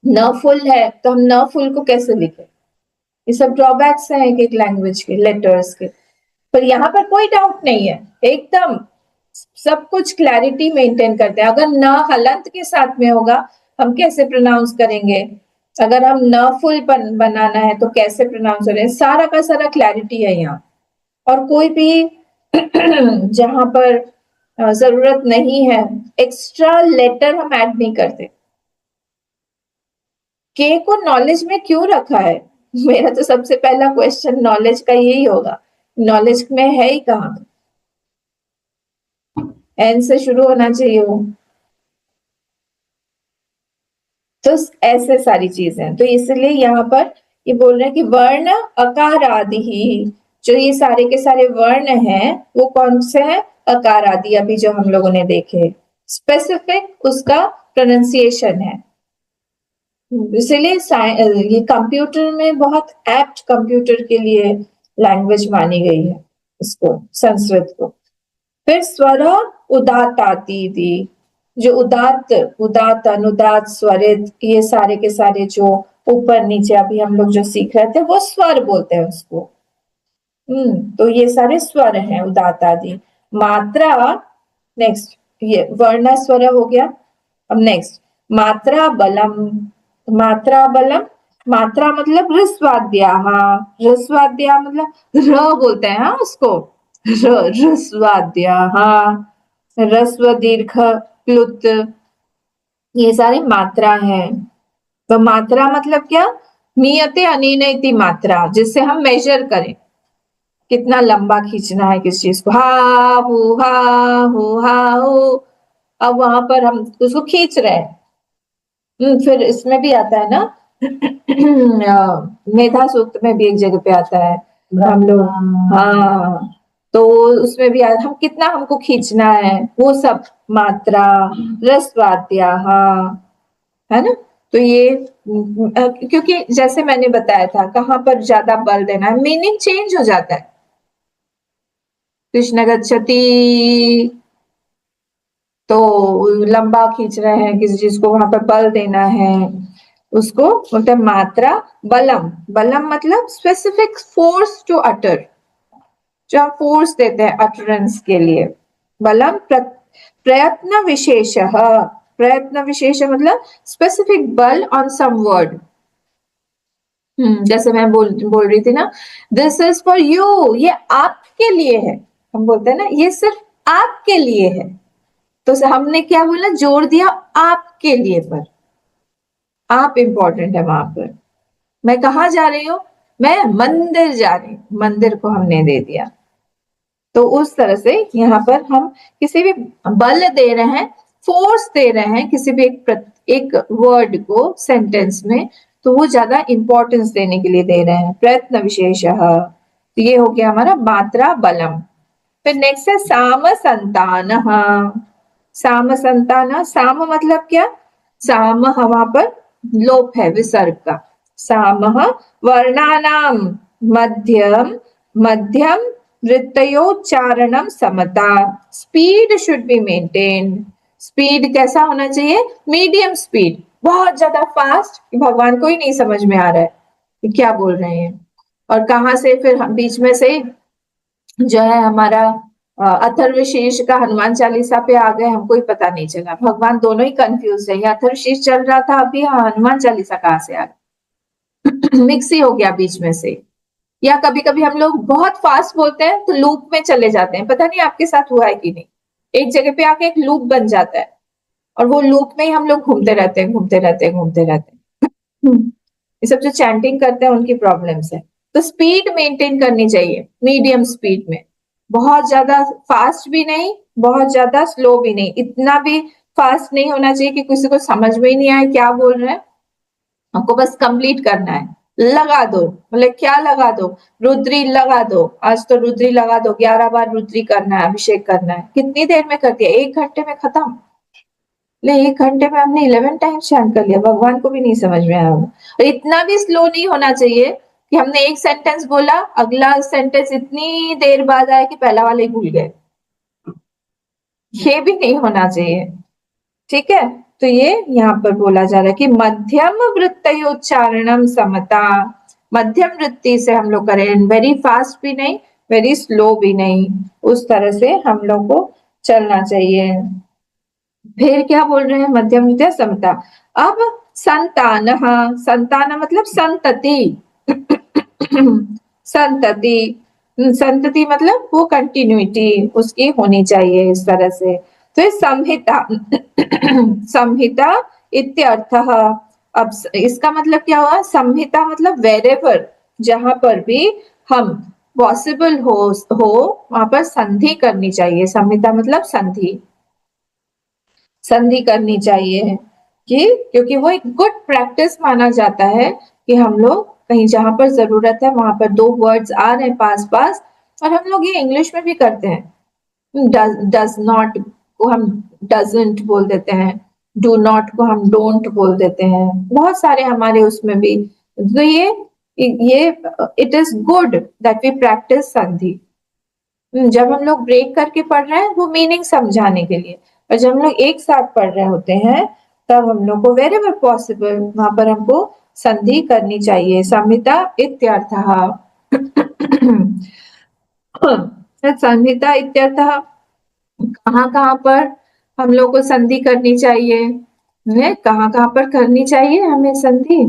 न फुल है, तो हम न फुल को कैसे लिखे। ये सब ड्रॉबैक्स हैं एक एक लैंग्वेज के, लेटर्स के। पर यहाँ पर कोई डाउट नहीं है, एकदम सब कुछ क्लैरिटी मेंटेन करते हैं। अगर न हलंत के साथ में होगा, हम कैसे प्रोनाउंस करेंगे, अगर हम न फुल बनाना है तो कैसे प्रोनाउंस करें, सारा का सारा क्लैरिटी है यहाँ। और कोई भी जहां पर जरूरत नहीं है, एक्स्ट्रा लेटर हम ऐड नहीं करते। के को नॉलेज में क्यों रखा है, मेरा तो सबसे पहला क्वेश्चन नॉलेज का यही होगा, नॉलेज में है ही कहाँ, एन से शुरू होना चाहिए वो। तो ऐसे सारी चीजें हैं, तो इसलिए यहाँ पर ये बोल रहे हैं कि वर्ण अकार आदि ही, जो ये सारे के सारे वर्ण हैं वो कौन से हैं, अकार आदि, अभी जो हम लोगों ने देखे, स्पेसिफिक उसका प्रोनाउंसिएशन है। इसीलिए ये कंप्यूटर में बहुत एप्ट कंप्यूटर के लिए लैंग्वेज मानी गई है इसको, संस्कृत को। फिर स्वर उदात्ताती थी, जो उदात्त, उदात्त, अनुदात्त, स्वरित, ये सारे के सारे जो ऊपर नीचे अभी हम लोग जो सीख रहे थे, वो स्वर बोलते हैं उसको। तो ये सारे स्वर हैं उदात्त आदि। मात्रा, नेक्स्ट, ये वर्ण स्वर हो गया। अब नेक्स्ट, मात्रा बलम, मात्रा बलम, मात्रा मतलब ऋस्वाद्या, हाँ ऋस्वाद्या मतलब र बोलते हैं, हाँ उसको ऋस्वाद्या, हाँ रस्व दीर्घ प्लुत, ये सारी मात्रा है। तो मात्रा मतलब क्या, नियते अनिनयति मात्रा, जिससे हम मेजर करें कितना लंबा खींचना है किस चीज को, हा हू। अब वहां पर हम उसको खींच रहे हैं। फिर इसमें भी आता है ना, मेधा सूक्त में भी एक जगह पे आता है, हम लोग, हाँ, तो उसमें भी हम कितना हमको खींचना है, वो सब मात्रा, रसवाद्या, हाँ, है ना। तो ये क्योंकि जैसे मैंने बताया था, कहाँ पर ज्यादा बल देना है, मीनिंग चेंज हो जाता है। कृष्ण गच्छति, तो लंबा खींच रहे हैं किसी चीज को, वहां पर बल देना है, उसको बोलते हैं मात्रा बलम। बलम मतलब स्पेसिफिक फोर्स टू अटर, जो हम फोर्स देते हैं अटरेंस के लिए। बलम प्रयत्न विशेष, प्रयत्न विशेष मतलब स्पेसिफिक बल ऑन सम वर्ड। जैसे मैं बोल रही थी ना, दिस इज फॉर यू, ये आपके लिए है, हम बोलते हैं ना ये सिर्फ आपके लिए है, तो हमने क्या बोला, जोर दिया आपके लिए पर, आप इंपॉर्टेंट है वहां पर। मैं कहा जा रही हूँ, मैं मंदिर जा रही हूँ, मंदिर को हमने दे दिया। तो उस तरह से यहाँ पर हम किसी भी बल दे रहे हैं, फोर्स दे रहे हैं किसी भी एक वर्ड को सेंटेंस में, तो वो ज्यादा इंपॉर्टेंस देने के लिए दे रहे हैं, प्रयत्न विशेष। तो ये हो गया हमारा मात्रा बलम। फिर नेक्स्ट है साम संतान। साम संतान, साम मतलब क्या, साम वहां पर लोप है विसर्ग का, साम वर्णानाम मध्यम, मध्यम वृत्तयोच्चारणम समता, speed should be maintained. Speed कैसा होना चाहिए, मीडियम स्पीड, बहुत ज्यादा फास्ट भगवान को ही नहीं समझ में आ रहा है कि क्या बोल रहे हैं। और कहां से फिर बीच में से जो है हमारा अथर्वशीर्ष का हनुमान चालीसा पे आ गए, हमको ही पता नहीं चला। भगवान दोनों ही कंफ्यूज है, ये अथर्वशीर्ष चल रहा था अभी, हनुमान चालीसा कहाँ से आ गया। मिक्स ही हो गया बीच में से। या कभी कभी हम लोग बहुत फास्ट बोलते हैं तो लूप में चले जाते हैं, पता नहीं आपके साथ हुआ है कि नहीं। एक जगह पे आके एक लूप बन जाता है और वो लूप में ही हम लोग घूमते रहते हैं, घूमते रहते हैं, घूमते रहते हैं। ये सब जो चैंटिंग करते हैं उनकी प्रॉब्लम्स है। तो स्पीड मेंटेन करनी चाहिए, मीडियम स्पीड में, बहुत ज्यादा फास्ट भी नहीं, बहुत ज्यादा स्लो भी नहीं, इतना भी फास्ट नहीं होना चाहिए कि किसी को समझ में ही नहीं आए क्या बोल रहे हैं। हमको बस कंप्लीट करना है। लगा दो, बोले क्या लगा दो, रुद्री लगा दो, आज तो रुद्री लगा दो, 11 बार रुद्री करना है, अभिषेक करना है। कितनी देर में कर दिया, 1 घंटे में खत्म। ले 1 घंटे में हमने 11 टाइम्स चैंट कर लिया, भगवान को भी नहीं समझ में आया। और इतना भी स्लो नहीं होना चाहिए कि हमने एक सेंटेंस बोला, अगला सेंटेंस इतनी देर बाद आया कि पहला वाले ही भूल गए। ये भी नहीं होना चाहिए, ठीक है। तो ये यहाँ पर बोला जा रहा है कि मध्यम वृत्तयोच्चारणम समता, मध्यम वृत्ति से हम लोग करें, वेरी फास्ट भी नहीं, वेरी स्लो भी नहीं, उस तरह से हम लोग को चलना चाहिए। फिर क्या बोल रहे हैं, मध्यम वृत्ति समता। अब संतान, संतान मतलब संतति। संतति, संतति मतलब वो कंटिन्यूटी उसकी होनी चाहिए इस तरह से। तो ये संहिता, संहिता इत्यर्थः। अब इसका मतलब क्या हुआ, संहिता मतलब वेरेवर, जहां पर भी हम पॉसिबल हो वहां पर संधि करनी चाहिए। संहिता मतलब संधि, संधि करनी चाहिए कि क्योंकि वो एक गुड प्रैक्टिस माना जाता है कि हम लोग कहीं जहां पर जरूरत है वहां पर दो वर्ड्स आ रहे हैं पास पास, और हम लोग ये इंग्लिश में भी करते हैं। डज नॉट को हम डजंट बोल देते हैं, डू नॉट को हम डोंट बोल देते हैं, बहुत सारे हमारे उसमें भी। तो ये it is good that we practice sandhi. जब हम लोग ब्रेक करके पढ़ रहे हैं वो मीनिंग समझाने के लिए, और जब हम लोग एक साथ पढ़ रहे होते हैं तब हम लोग को वेर एवर पॉसिबल वहां पर हमको संधि करनी चाहिए। संहिता इत्यर्थः। संहिता इत्यर्थः, कहाँ कहाँ पर हम लोग को संधि करनी चाहिए, कहाँ कहाँ पर करनी चाहिए हमें संधि।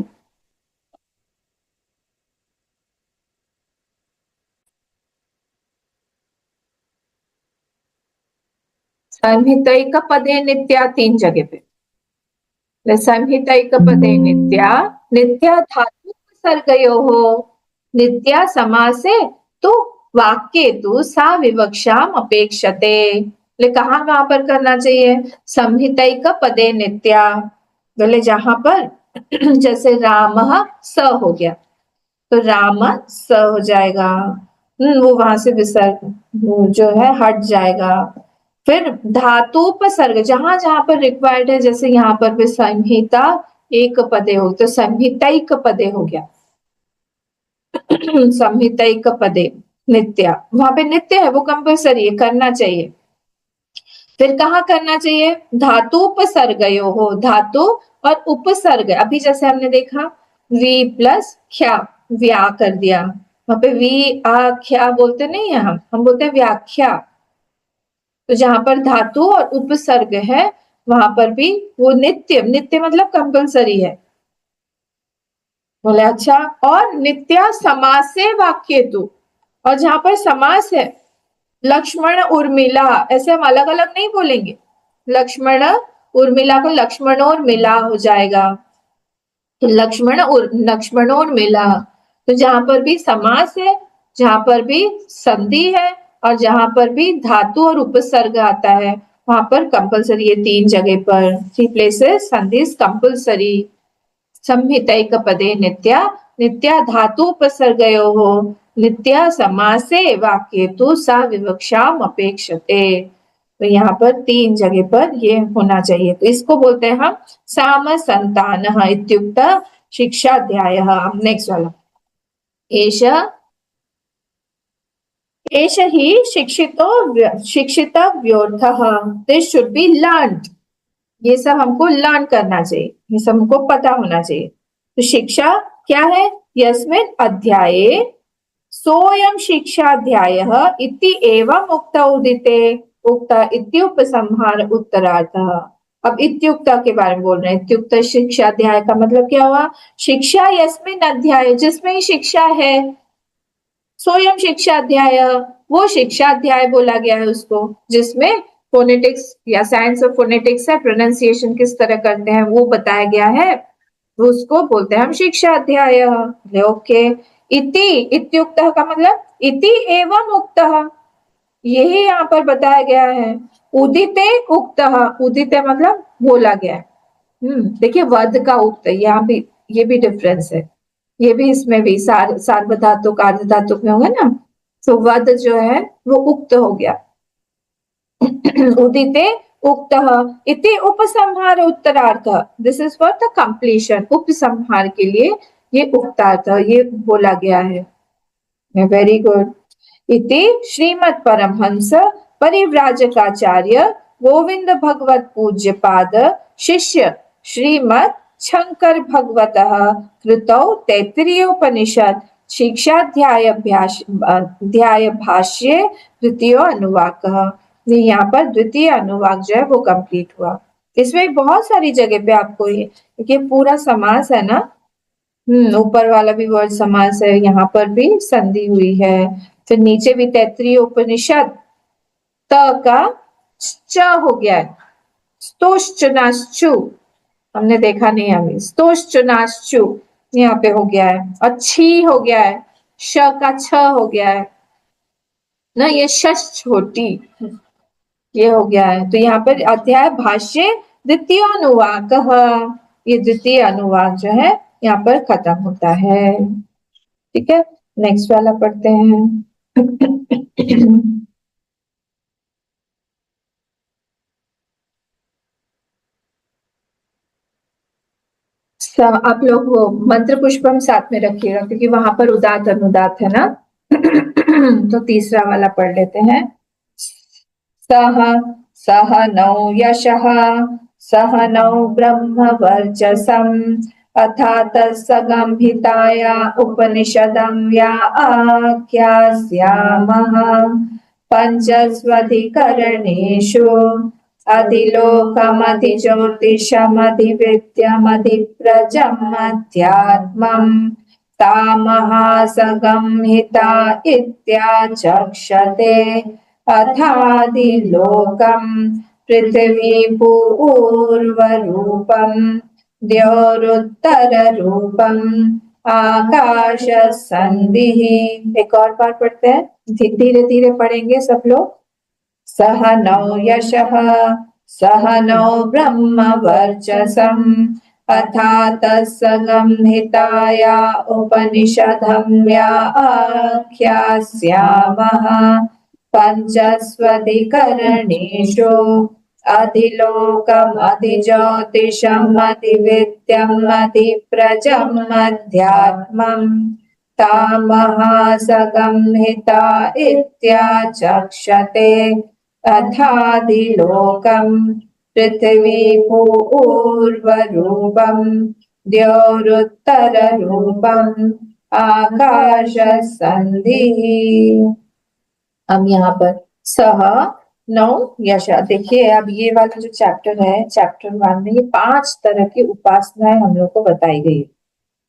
संहितैक पदे नित्या 3 जगह पे, संहितैक पदे नित्या, नित्या धातु सर्गयोः, नित्या समासे तो वाक्ये तु सा विवक्षाम अपेक्षते। बोले कहाँ वहां पर करना चाहिए, संहितैक पदे नित्या, बोले जहां पर जैसे राम स हो गया तो राम स हो जाएगा, वो वहां से विसर्ग वो जो है हट जाएगा। फिर धातुपसर्ग जहां जहां पर रिक्वायर्ड है, जैसे यहाँ पर भी संहिता एक पदे हो तो संहितैक पदे हो गया। संहितैक पदे नित्या, वहां पे नित्य है वो कंपल्सरी है, करना चाहिए। फिर कहाँ करना चाहिए, धातु उपसर्गयो हो, धातु और उपसर्ग, अभी जैसे हमने देखा वी प्लस ख्या, व्या कर दिया, वहां पे वी आ ख्या बोलते नहीं है, हम बोलते हैं व्याख्या। तो जहां पर धातु और उपसर्ग है वहां पर भी वो नित्य, नित्य मतलब कंपल्सरी है। बोले अच्छा, और नित्या समासे वाक्येतु, और जहां पर समास है, लक्ष्मण उर्मिला, ऐसे हम अलग अलग नहीं बोलेंगे, लक्ष्मण उर्मिला को लक्ष्मण और मिला हो जाएगा, तो लक्ष्मण और मिला। तो जहां पर भी समास है, जहां पर भी संधि है, और जहां पर भी धातु और उपसर्ग आता है वहां पर कंपल्सरी है। 3 जगह पर, 3 places संधि इज कंपल्सरी। संहितैक पदे नित्या, नित्या धातुपसर्गयोः, नित्या समासे वाक्ये तु सा विवक्षाम अपेक्षते। तो यहाँ पर 3 जगह पर ये होना चाहिए, तो इसको बोलते हैं हम साम संतानः इत्युक्त शिक्षाध्यायः। अब नेक्स्ट वाला, एष एष हि शिक्षितव्योऽर्थः, दिस शुड बी लर्न्ड। ये सब हमको लर्न करना चाहिए, ये सब हमको पता होना चाहिए। तो शिक्षा क्या है, यस्मिन् अध्याये सोऽयं शिक्षाध्यायः इति एवम् उक्त उदिते, उक्त इत्युपसंहार उत्तरार्धः। अब इत्युक्त के बारे में बोल रहे हैं। इत्युक्त शिक्षाध्याय का मतलब क्या हुआ? शिक्षा यस्मिन् अध्याय, जिसमें ही शिक्षा है। सोयम शिक्षा अध्याय, वो शिक्षा अध्याय बोला गया है उसको, जिसमें फोनेटिक्स या साइंस ऑफ फोनेटिक्स है, प्रोनाउंसिएशन किस तरह करते हैं वो बताया गया है, उसको बोलते हैं हम शिक्षा अध्याय। ओके। इति इत्युक्त का मतलब इति एवं उक्त, यही यहाँ पर बताया गया है। उदिते उक्त, उदिते मतलब बोला गया है। देखिए वध का उक्त, यहाँ भी ये भी डिफरेंस है। ये भी इसमें भी सार्वधातुक आर्धधातुक में होगा ना, तो वध जो है वो उक्त हो गया। उदिते उक्तः इति उपसंहार उत्तरार्थ, this is for the completion, उपसंहार के लिए ये उक्तार्थ ये बोला गया है। Very good. इति श्रीमद् परमहंस परिव्राजकाचार्य गोविंद भगवत पूज्य पाद शिष्य श्रीमद् शंकर भगवतः कृतौ तैत्तिरीयोपनिषद शिक्षाध्याय भाष्ये द्वितीय अनुवाकः। यहाँ पर द्वितीय अनुवाक जो है वो कंप्लीट हुआ। इसमें बहुत सारी जगह पे आपको ये पूरा समास है ना, ऊपर वाला भी वर्ड समास है, यहाँ पर भी संधि हुई है। फिर नीचे भी तैत्तिरीय उपनिषद, त का च हो गया है, स्तोश्चनाश्चु हमने देखा नहीं अभी, स्तोश्चनाश्चु यहाँ पे हो गया है, और छी हो गया है, श का छ हो गया है ना, ये शश छोटी ये हो गया है। तो यहाँ पर अध्याय भाष्य द्वितीय अनुवाक, ये द्वितीय अनुवाक जो है यहाँ पर खत्म होता है। ठीक है, नेक्स्ट वाला पढ़ते हैं। आप लोग वो मंत्र पुष्पम साथ में रखिएगा, क्योंकि वहां पर उदात अनुदात है ना। तो तीसरा वाला पढ़ लेते हैं। सह सह नौ यशः सह नौ ब्रह्म वर्चसम् अथात सगंभिताया उपनिषदं या आख्यास्यामः पंचस्वधिकरणेषु अधिलोकमधिज्योतिषमधिविद्यमधिप्रजमध्यात्मम् तामहासंगंहिता इत्याचक्षते अथादिलोकम् पृथिवीपूर्वरूपम् द्योरुत्तररूपम् आकाश संधिः। एक और बार पढ़ते हैं, धीरे धीरे पढ़ेंगे सब लोग। सह नौ यशः सह नौ ब्रह्म वर्चसम् अथात संगंहिताया उपनिषदं या आख्यास्यामः पंचस्वधिकरणेषु अधिलोकमधिज्योतिषमधिविद्यमधिप्रजमध्यात्मम् तामहासंगंहिता इत्याचक्षते अथादिलोकम् पृथिवीपूर्वरूपम् द्योरुत्तररूपम् आकाश संधिः। अब यहाँ पर सह नौ यश, देखिए अब ये वाला जो चैप्टर है, चैप्टर 1 में ये 5 तरह की उपासनाएं हम लोग को बताई गई।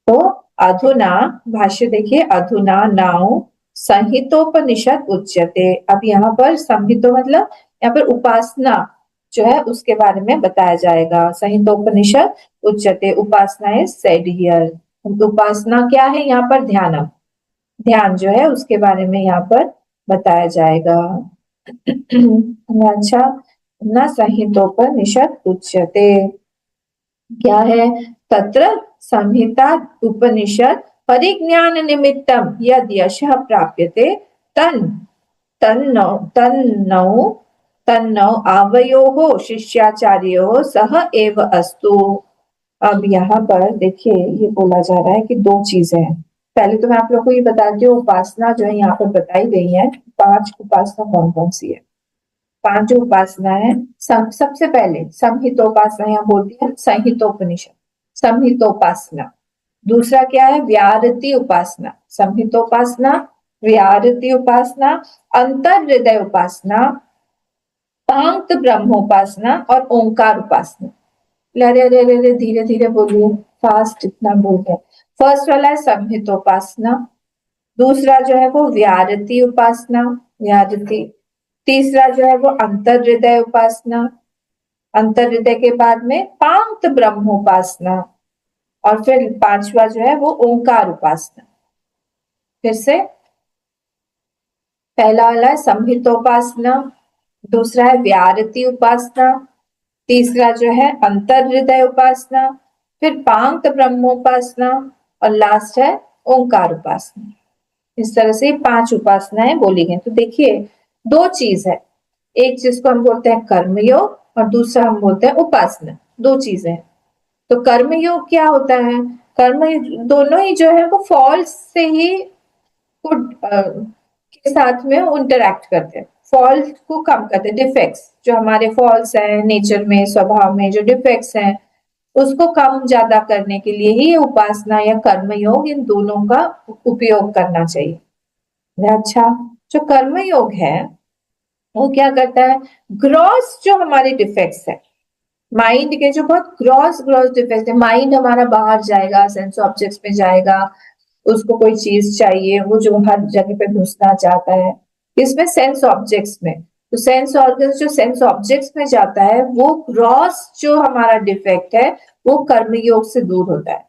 तो अधुना भाष्य देखिए, अधुना नौ संहितोपनिषद उच्यते। अब यहाँ पर संहितो मतलब यहाँ पर उपासना जो है उसके बारे में बताया जाएगा। संहितोपनिषद उच्यते, उपासना इज सेड हियर। उपासना क्या है यहाँ पर? ध्यानम, ध्यान जो है उसके बारे में यहाँ पर बताया जाएगा। अच्छा, न संहितोपनिषद उच्यते क्या है? तत्र संहिता उपनिषद परिज्ञान निमित्तम यद यशः प्राप्यते तन्नौ आवयोः शिष्याचार्योः सह एव अस्तु। अब यहाँ पर देखिए ये बोला जा रहा है कि 2 चीजें हैं। पहले तो मैं आप लोग को ये बताती हूँ, उपासना जो है यहाँ पर बताई गई है, 5 उपासना कौन कौन सी है। 5 जो उपासना है, सबसे पहले संहितोपासना यहाँ बोलती है, संहितोपनिषद संहितोपासना। दूसरा क्या है? व्यारती उपासना, संहितोपासना व्याहृति उपासना, अंतर हृदय उपासना, पांक्त ब्रह्मोपासना और ओंकार उपासना। अरे अरे अरे अरे, धीरे धीरे बोलिए, फास्ट इतना बोल रहे। फर्स्ट वाला है संहितोपासना, दूसरा जो है वो व्याहृति उपासना, व्याहृति, तीसरा जो है वो अंतर हृदय उपासना, अंतर हृदय के बाद में पांक्त ब्रह्मोपासना, और फिर पांचवा जो है वो ओंकार उपासना। फिर से, पहला वाला है संहितोपासना, दूसरा है व्याहृति उपासना, तीसरा जो है अंतर हृदय उपासना, फिर पांक्त ब्रह्मोपासना, और लास्ट है ओंकार उपासना। इस तरह से 5 उपासनाएं बोली गई। तो देखिए, 2 चीज है, एक चीज को हम बोलते हैं कर्मयोग और दूसरा हम बोलते हैं उपासना, 2 चीजें हैं। तो कर्मयोग क्या होता है? कर्म दोनों ही जो है वो फॉल्स से ही के साथ में इंटरैक्ट करते हैं, फॉल्ट को कम करते हैं, डिफेक्ट्स जो हमारे फॉल्स हैं नेचर में, स्वभाव में जो डिफेक्ट्स हैं उसको कम ज्यादा करने के लिए ही उपासना या कर्मयोग, इन दोनों का उपयोग करना चाहिए। अच्छा, जो कर्मयोग है वो क्या करता है? ग्रॉस जो हमारे डिफेक्ट्स है, माइंड के जो बहुत ग्रॉस ग्रॉस डिफेक्ट्स है, माइंड हमारा बाहर जाएगा, सेंस ऑब्जेक्ट्स में जाएगा, उसको कोई चीज चाहिए, वो जो हर जगह पे घुसना चाहता है, इसमें सेंस ऑब्जेक्ट्स में, तो सेंस ऑर्गन्स जो सेंस ऑब्जेक्ट्स में जाता है, वो ग्रॉस जो हमारा डिफेक्ट है वो कर्मयोग से दूर होता है।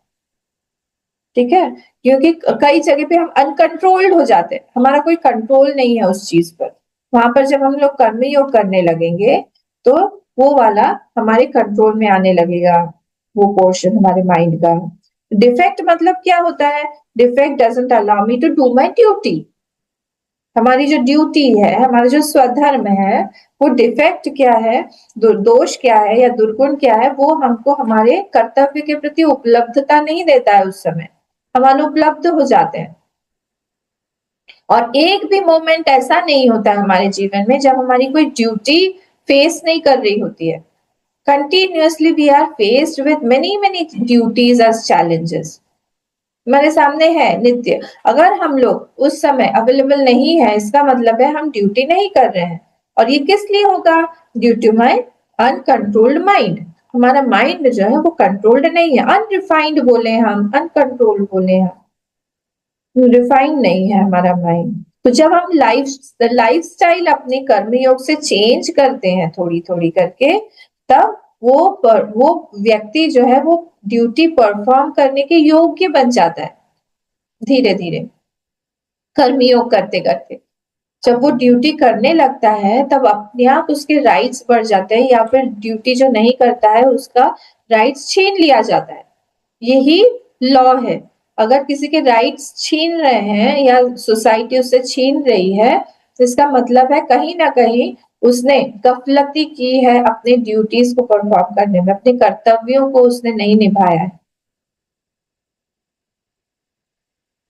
ठीक है, क्योंकि कई जगह पे हम अनकंट्रोल्ड हो जाते हैं, हमारा कोई कंट्रोल नहीं है उस चीज पर। वहां पर जब हम लोग कर्मयोग करने लगेंगे तो वो वाला हमारे कंट्रोल में आने लगेगा, वो पोर्शन हमारे माइंड का। डिफेक्ट मतलब क्या होता है? Defect doesn't allow me to do my duty. हमारी जो ड्यूटी है, हमारा जो स्वधर्म है, वो डिफेक्ट क्या है, दोष क्या है या दुर्गुण क्या है, वो हमको हमारे कर्तव्य के प्रति उपलब्धता नहीं देता है। उस समय हम अनुपलब्ध हो जाते हैं, और एक भी मोमेंट ऐसा नहीं होता है हमारे जीवन में जब हमारी कोई ड्यूटी फेस नहीं कर रही होती है। Continuously we are faced with many many duties as challenges, हमारे सामने है नित्य। अगर हम लोग उस समय अवेलेबल नहीं है, इसका मतलब है हम ड्यूटी नहीं कर रहे हैं। और ये किस लिए होगा? Due to my uncontrolled mind. हमारा माइंड जो है वो कंट्रोल्ड नहीं है, अनरिफाइंड बोले हम, अनकंट्रोल्ड बोले हम, रिफाइंड नहीं है हमारा माइंड। तो जब हम लाइफस्टाइल अपने कर्मयोग से चेंज करते हैं थोड़ी थोड़ी करके, तब वो व्यक्ति जो है वो ड्यूटी परफॉर्म करने के योग्य बन जाता है धीरे धीरे, कर्मयोग करते करते। जब वो ड्यूटी करने लगता है तब अपने आप उसके राइट्स बढ़ जाते हैं, या फिर ड्यूटी जो नहीं करता है उसका राइट्स छीन लिया जाता है। यही लॉ है। अगर किसी के राइट्स छीन रहे हैं या सोसाइटी उससे छीन रही है, तो इसका मतलब है कहीं ना कहीं उसने गफलती की है अपने ड्यूटीज को परफॉर्म करने में, अपने कर्तव्यों को उसने नहीं निभाया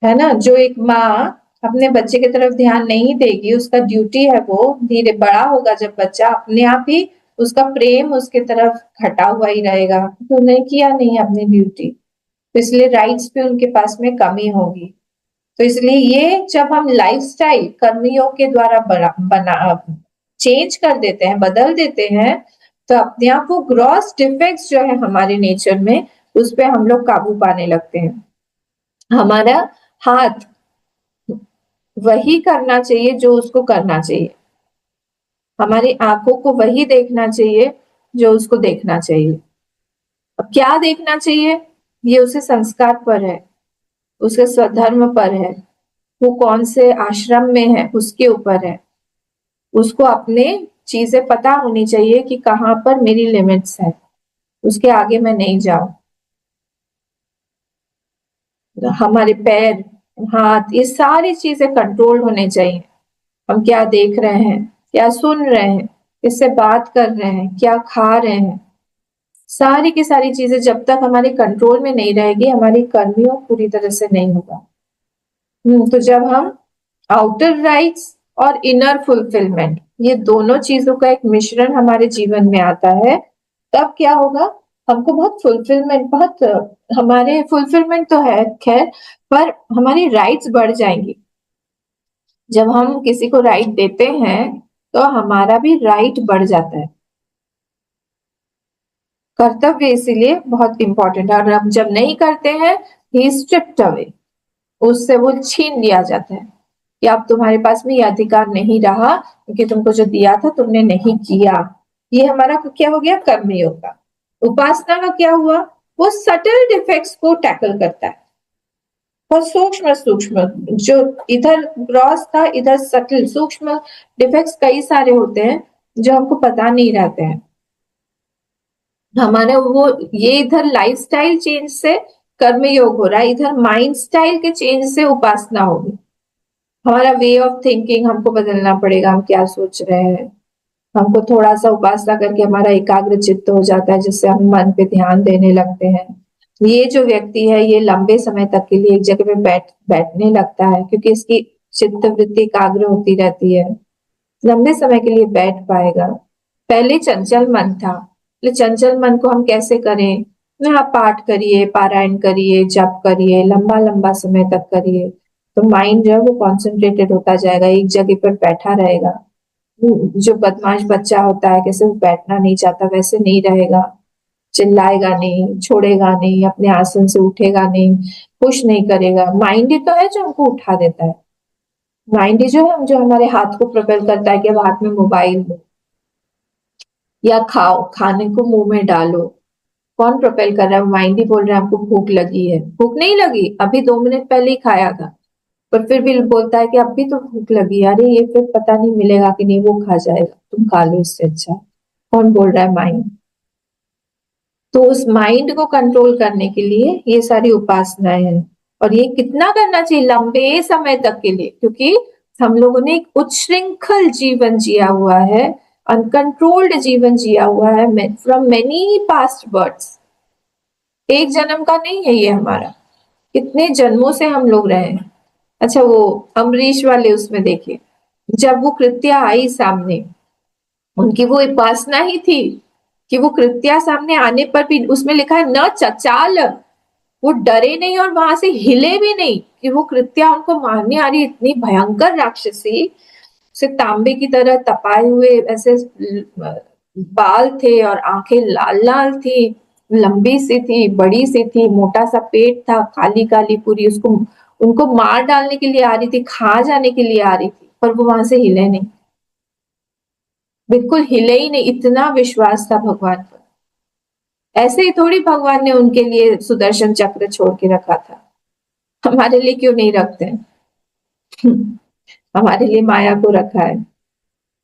है ना। जो एक माँ अपने बच्चे की तरफ ध्यान नहीं देगी, उसका ड्यूटी है वो धीरे बड़ा होगा जब बच्चा, अपने आप ही उसका प्रेम उसके तरफ घटा हुआ ही रहेगा, तो उन्होंने किया नहीं अपनी ड्यूटी, तो इसलिए राइट्स भी उनके पास में कमी होगी। तो इसलिए ये जब हम लाइफस्टाइल कर्मयोग के द्वारा बना चेंज कर देते हैं, बदल देते हैं, तो अपने आप वो ग्रॉस डिफेक्ट्स जो है हमारे नेचर में, उस पर हम लोग काबू पाने लगते हैं। हमारा हाथ वही करना चाहिए जो उसको करना चाहिए, हमारी आंखों को वही देखना चाहिए जो उसको देखना चाहिए। अब क्या देखना चाहिए, ये उसे संस्कार पर है, उसके स्वधर्म पर है, वो कौन से आश्रम में है उसके ऊपर है। उसको अपने चीजें पता होनी चाहिए कि कहाँ पर मेरी लिमिट्स है, उसके आगे मैं नहीं जाऊं। हमारे पैर, हाथ, ये सारी चीजें कंट्रोल होने चाहिए। हम क्या देख रहे हैं, क्या सुन रहे हैं, किससे बात कर रहे हैं, क्या खा रहे हैं, सारी की सारी चीजें जब तक हमारे कंट्रोल में नहीं रहेगी, हमारी कर्मयोग पूरी तरह से नहीं होगा। तो जब हम आउटर राइट्स और इनर फुलफिलमेंट, ये दोनों चीजों का एक मिश्रण हमारे जीवन में आता है, तब क्या होगा, हमको बहुत फुलफिलमेंट, बहुत हमारे फुलफिलमेंट तो है खैर, पर हमारी राइट्स बढ़ जाएंगी। जब हम किसी को राइट देते हैं तो हमारा भी राइट बढ़ जाता है। कर्तव्य इसीलिए बहुत इंपॉर्टेंट है, और हम जब नहीं करते हैं ही स्ट्रिप्ट अवे, उससे वो छीन लिया जाता है कि अब तुम्हारे पास में ये अधिकार नहीं रहा क्योंकि तुमको जो दिया था तुमने नहीं किया। ये हमारा क्या हो गया, कर्मयोग का। उपासना का क्या हुआ, वो सटल डिफेक्ट्स को टैकल करता है, और सूक्ष्म सूक्ष्म जो इधर ग्रॉस था, इधर सटल सूक्ष्म डिफेक्ट्स कई सारे होते हैं जो हमको पता नहीं रहते हैं हमारे। वो ये इधर लाइफस्टाइल चेंज से कर्मयोग हो रहा है, इधर माइंड स्टाइल के चेंज से उपासना होगी। हमारा वे ऑफ थिंकिंग हमको बदलना पड़ेगा, हम क्या सोच रहे हैं। हमको थोड़ा सा उपासना करके हमारा एकाग्र चित्त हो जाता है, जिससे हम मन पे ध्यान देने लगते हैं। ये जो व्यक्ति है ये लंबे समय तक के लिए एक जगह पे बैठने लगता है, क्योंकि इसकी चित्त वृत्ति एकाग्र होती रहती है, लंबे समय के लिए बैठ पाएगा। पहले चंचल मन था, चंचल मन को हम कैसे करें, यहाँ पाठ करिए, पारायण करिए, जप करिए, लंबा लंबा समय तक करिए, तो माइंड जो है वो कॉन्सेंट्रेटेड होता जाएगा, एक जगह पर बैठा रहेगा। जो बदमाश बच्चा होता है, कैसे वो बैठना नहीं चाहता, वैसे नहीं रहेगा, चिल्लाएगा नहीं, छोड़ेगा नहीं, अपने आसन से उठेगा नहीं, पुश नहीं करेगा। माइंड ही तो है जो हमको उठा देता है। माइंड ही जो हमारे हाथ को प्रोपेल करता है कि अब हाथ में मोबाइल लो या खाओ, खाने को मुंह में डालो। कौन प्रोपेल कर रहा है, माइंड ही बोल रहा है हमको भूख लगी है। भूख नहीं लगी, अभी 2 मिनट पहले ही खाया था, पर फिर भी बोलता है कि अब भी तो भूख लगी। अरे ये फिर पता नहीं मिलेगा कि नहीं, वो खा जाएगा, तुम खा लो इससे अच्छा। कौन बोल रहा है, माइंड। तो उस माइंड को कंट्रोल करने के लिए ये सारी उपासनाएं हैं, और ये कितना करना चाहिए, लंबे समय तक के लिए, क्योंकि हम लोगों ने एक उच्छृंखल जीवन जिया हुआ है, अनकंट्रोल्ड जीवन जिया हुआ है फ्रॉम मेनी पास्ट बर्थ्स। एक जन्म का नहीं है ये हमारा, कितने जन्मों से हम लोग रहे हैं। अच्छा, वो अमरीश वाले उसमें देखिए, जब वो कृत्या आई सामने, उनकी वो उपासना ही थी कि वो कृत्या सामने आने पर भी, उसमें लिखा है न चचाल, वो डरे नहीं और वहां से हिले भी नहीं कि वो कृत्या उनको मारने आ रही। इतनी भयंकर राक्षसी, उसे तांबे की तरह तपाए हुए ऐसे बाल थे और आंखें लाल लाल थी, लंबी सी थी, बड़ी सी थी, मोटा सा पेट था, काली काली पूरी, उसको उनको मार डालने के लिए आ रही थी, खा जाने के लिए आ रही थी, पर वो वहां से हिले नहीं, बिल्कुल हिले ही नहीं। इतना विश्वास था भगवान पर। ऐसे ही थोड़ी भगवान ने उनके लिए सुदर्शन चक्र छोड़ के रखा था, हमारे लिए क्यों नहीं रखते हैं? हमारे लिए माया को रखा है,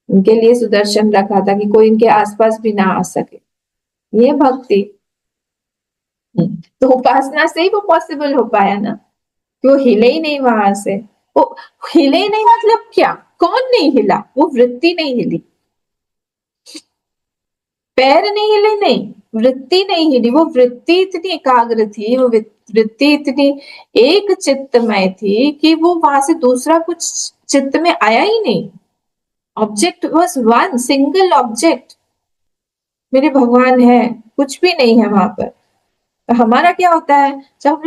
उनके लिए सुदर्शन रखा था कि कोई इनके आसपास भी ना आ सके। ये भक्ति। तो उपासना से ही वो पॉसिबल हो पाया ना, कि वो हिले ही नहीं वहां से। वो हिले ही नहीं मतलब क्या, कौन नहीं हिला, वो वृत्ति नहीं हिली, पैर नहीं हिले, नहीं, वृत्ति नहीं हिली। वो वृत्ति इतनी एकाग्र थी, वो वृत्ति इतनी एक चित्तमय थी कि वो वहां से दूसरा कुछ चित्त में आया ही नहीं। Object was one single object, मेरे भगवान है, कुछ भी नहीं है वहां पर। हमारा क्या होता है, जब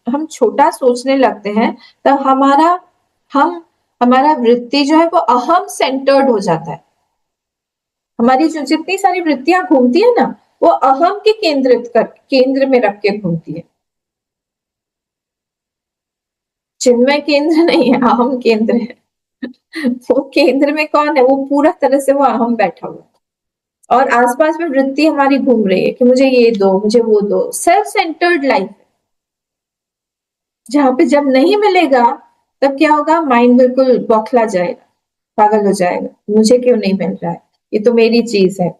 हम छोटा सोचने लगते हैं, तब हमारा वृत्ति जो है वो अहम सेंटर्ड हो जाता है। हमारी जो जितनी सारी वृत्तियां घूमती है ना, वो अहम के केंद्र में रख के घूमती है। चिन्मय केंद्र नहीं है, अहम केंद्र है। वो केंद्र में कौन है, वो पूरा तरह से वो अहम बैठा हुआ है, और आसपास में वृत्ति हमारी घूम रही है कि मुझे ये दो, मुझे वो दो। सेल्फ सेंटर्ड लाइफ, जहां पे जब नहीं मिलेगा तब क्या होगा, माइंड बिल्कुल बौखला जाएगा, पागल हो जाएगा, मुझे क्यों नहीं मिल रहा है, ये तो मेरी चीज है,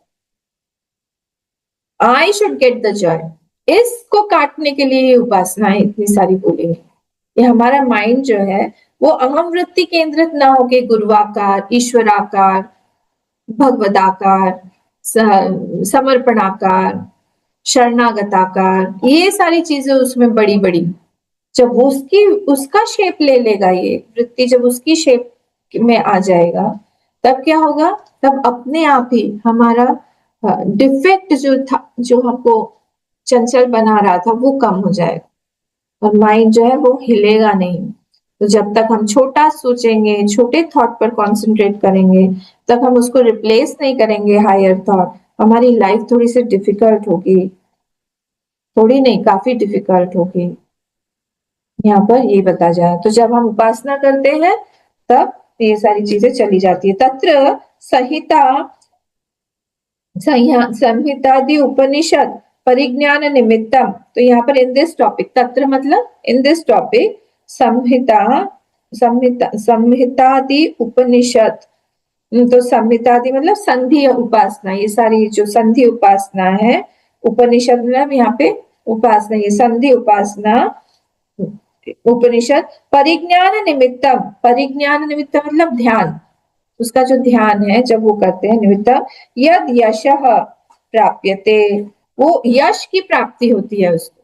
I should get the Joy. इसको काटने के लिए ये उपासनाएं इतनी सारी बोली है। ये हमारा माइंड जो है वो अहम वृत्ति केंद्रित ना होके गुरुवाकार, ईश्वराकार, भगवदाकार, समर्पणाकार, शरणागताकार, ये सारी चीजें उसमें बड़ी बड़ी, जब वो उसका शेप ले लेगा, ये वृत्ति जब उसकी शेप में आ जाएगा, तब क्या होगा, तब अपने आप ही हमारा डिफेक्ट जो था, जो हमको चंचल बना रहा था, वो कम हो जाएगा, और माइंड जो है वो हिलेगा नहीं। तो जब तक हम छोटा सोचेंगे, छोटे थॉट पर कॉन्सेंट्रेट करेंगे, तब हम उसको रिप्लेस नहीं करेंगे हायर थॉट, हमारी लाइफ थोड़ी सी डिफिकल्ट होगी, थोड़ी नहीं काफी डिफिकल्ट होगी। यहाँ पर ये बता जाए तो जब हम उपासना करते हैं तब ये सारी चीजें चली जाती है। तत्र संहिता संहितादि उपनिषद परिज्ञान निमित्तम, तो यहाँ पर इन दिस टॉपिक, तत्र मतलब इन दिस टॉपिक, संहिता संहितादि उपनिषद, तो संहितादि मतलब संधि उपासना, ये सारी जो संधि उपासना है, उपनिषद मतलब यहाँ पे उपासना, ये संधि उपासना उपनिषद परिज्ञान निमित्तम, परिज्ञान निमित्तम मतलब ध्यान, उसका जो ध्यान है जब वो करते हैं निमित्तम, यद यशः प्राप्यते, वो यश की प्राप्ति होती है उसको।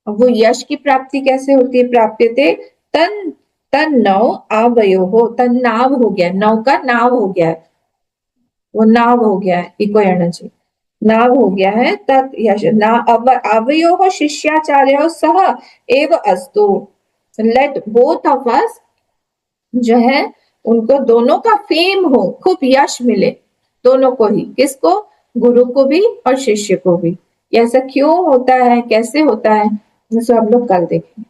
अब वो यश की प्राप्ति कैसे होती है? प्राप्यते तन तन्नव आवयोः, तन्नाव हो गया, नव का नाव हो गया है, वो नाव हो गया है, इको एनर्जी नाव हो गया है, तत् यश ना आवयोः शिष्याचार्य सह एव अस्तु, लेट बोथ ऑफ अस जो है उनको दोनों का फेम हो, खूब यश मिले दोनों को ही, किसको? गुरु को भी और शिष्य को भी। ऐसा क्यों होता है, कैसे होता है, जैसे हम लोग कल देखेंगे।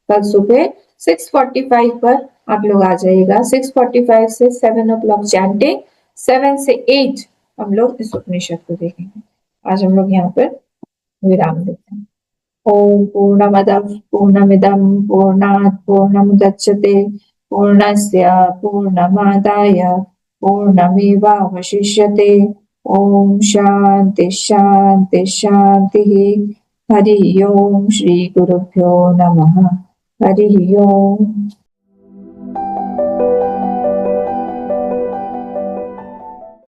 कल सुबह 6:45 पर आप लोग आ जाइएगा, 6:45 से 7 o'clock चैंटिंग, 7 से 8 हम लोग इस उपनिषद को देखेंगे। आज हम लोग यहाँ पर विराम देते हैं। ओम पूर्णमदः पूर्णमिदं पूर्णात् पूर्णमुदच्यते पूर्णस्य पूर्णमादाय पूर्णमेवावशिष्यते। ओम शांति शांति शांतिः। हरि ओम। श्री गुरुभ्यो नमः। हरि ओम।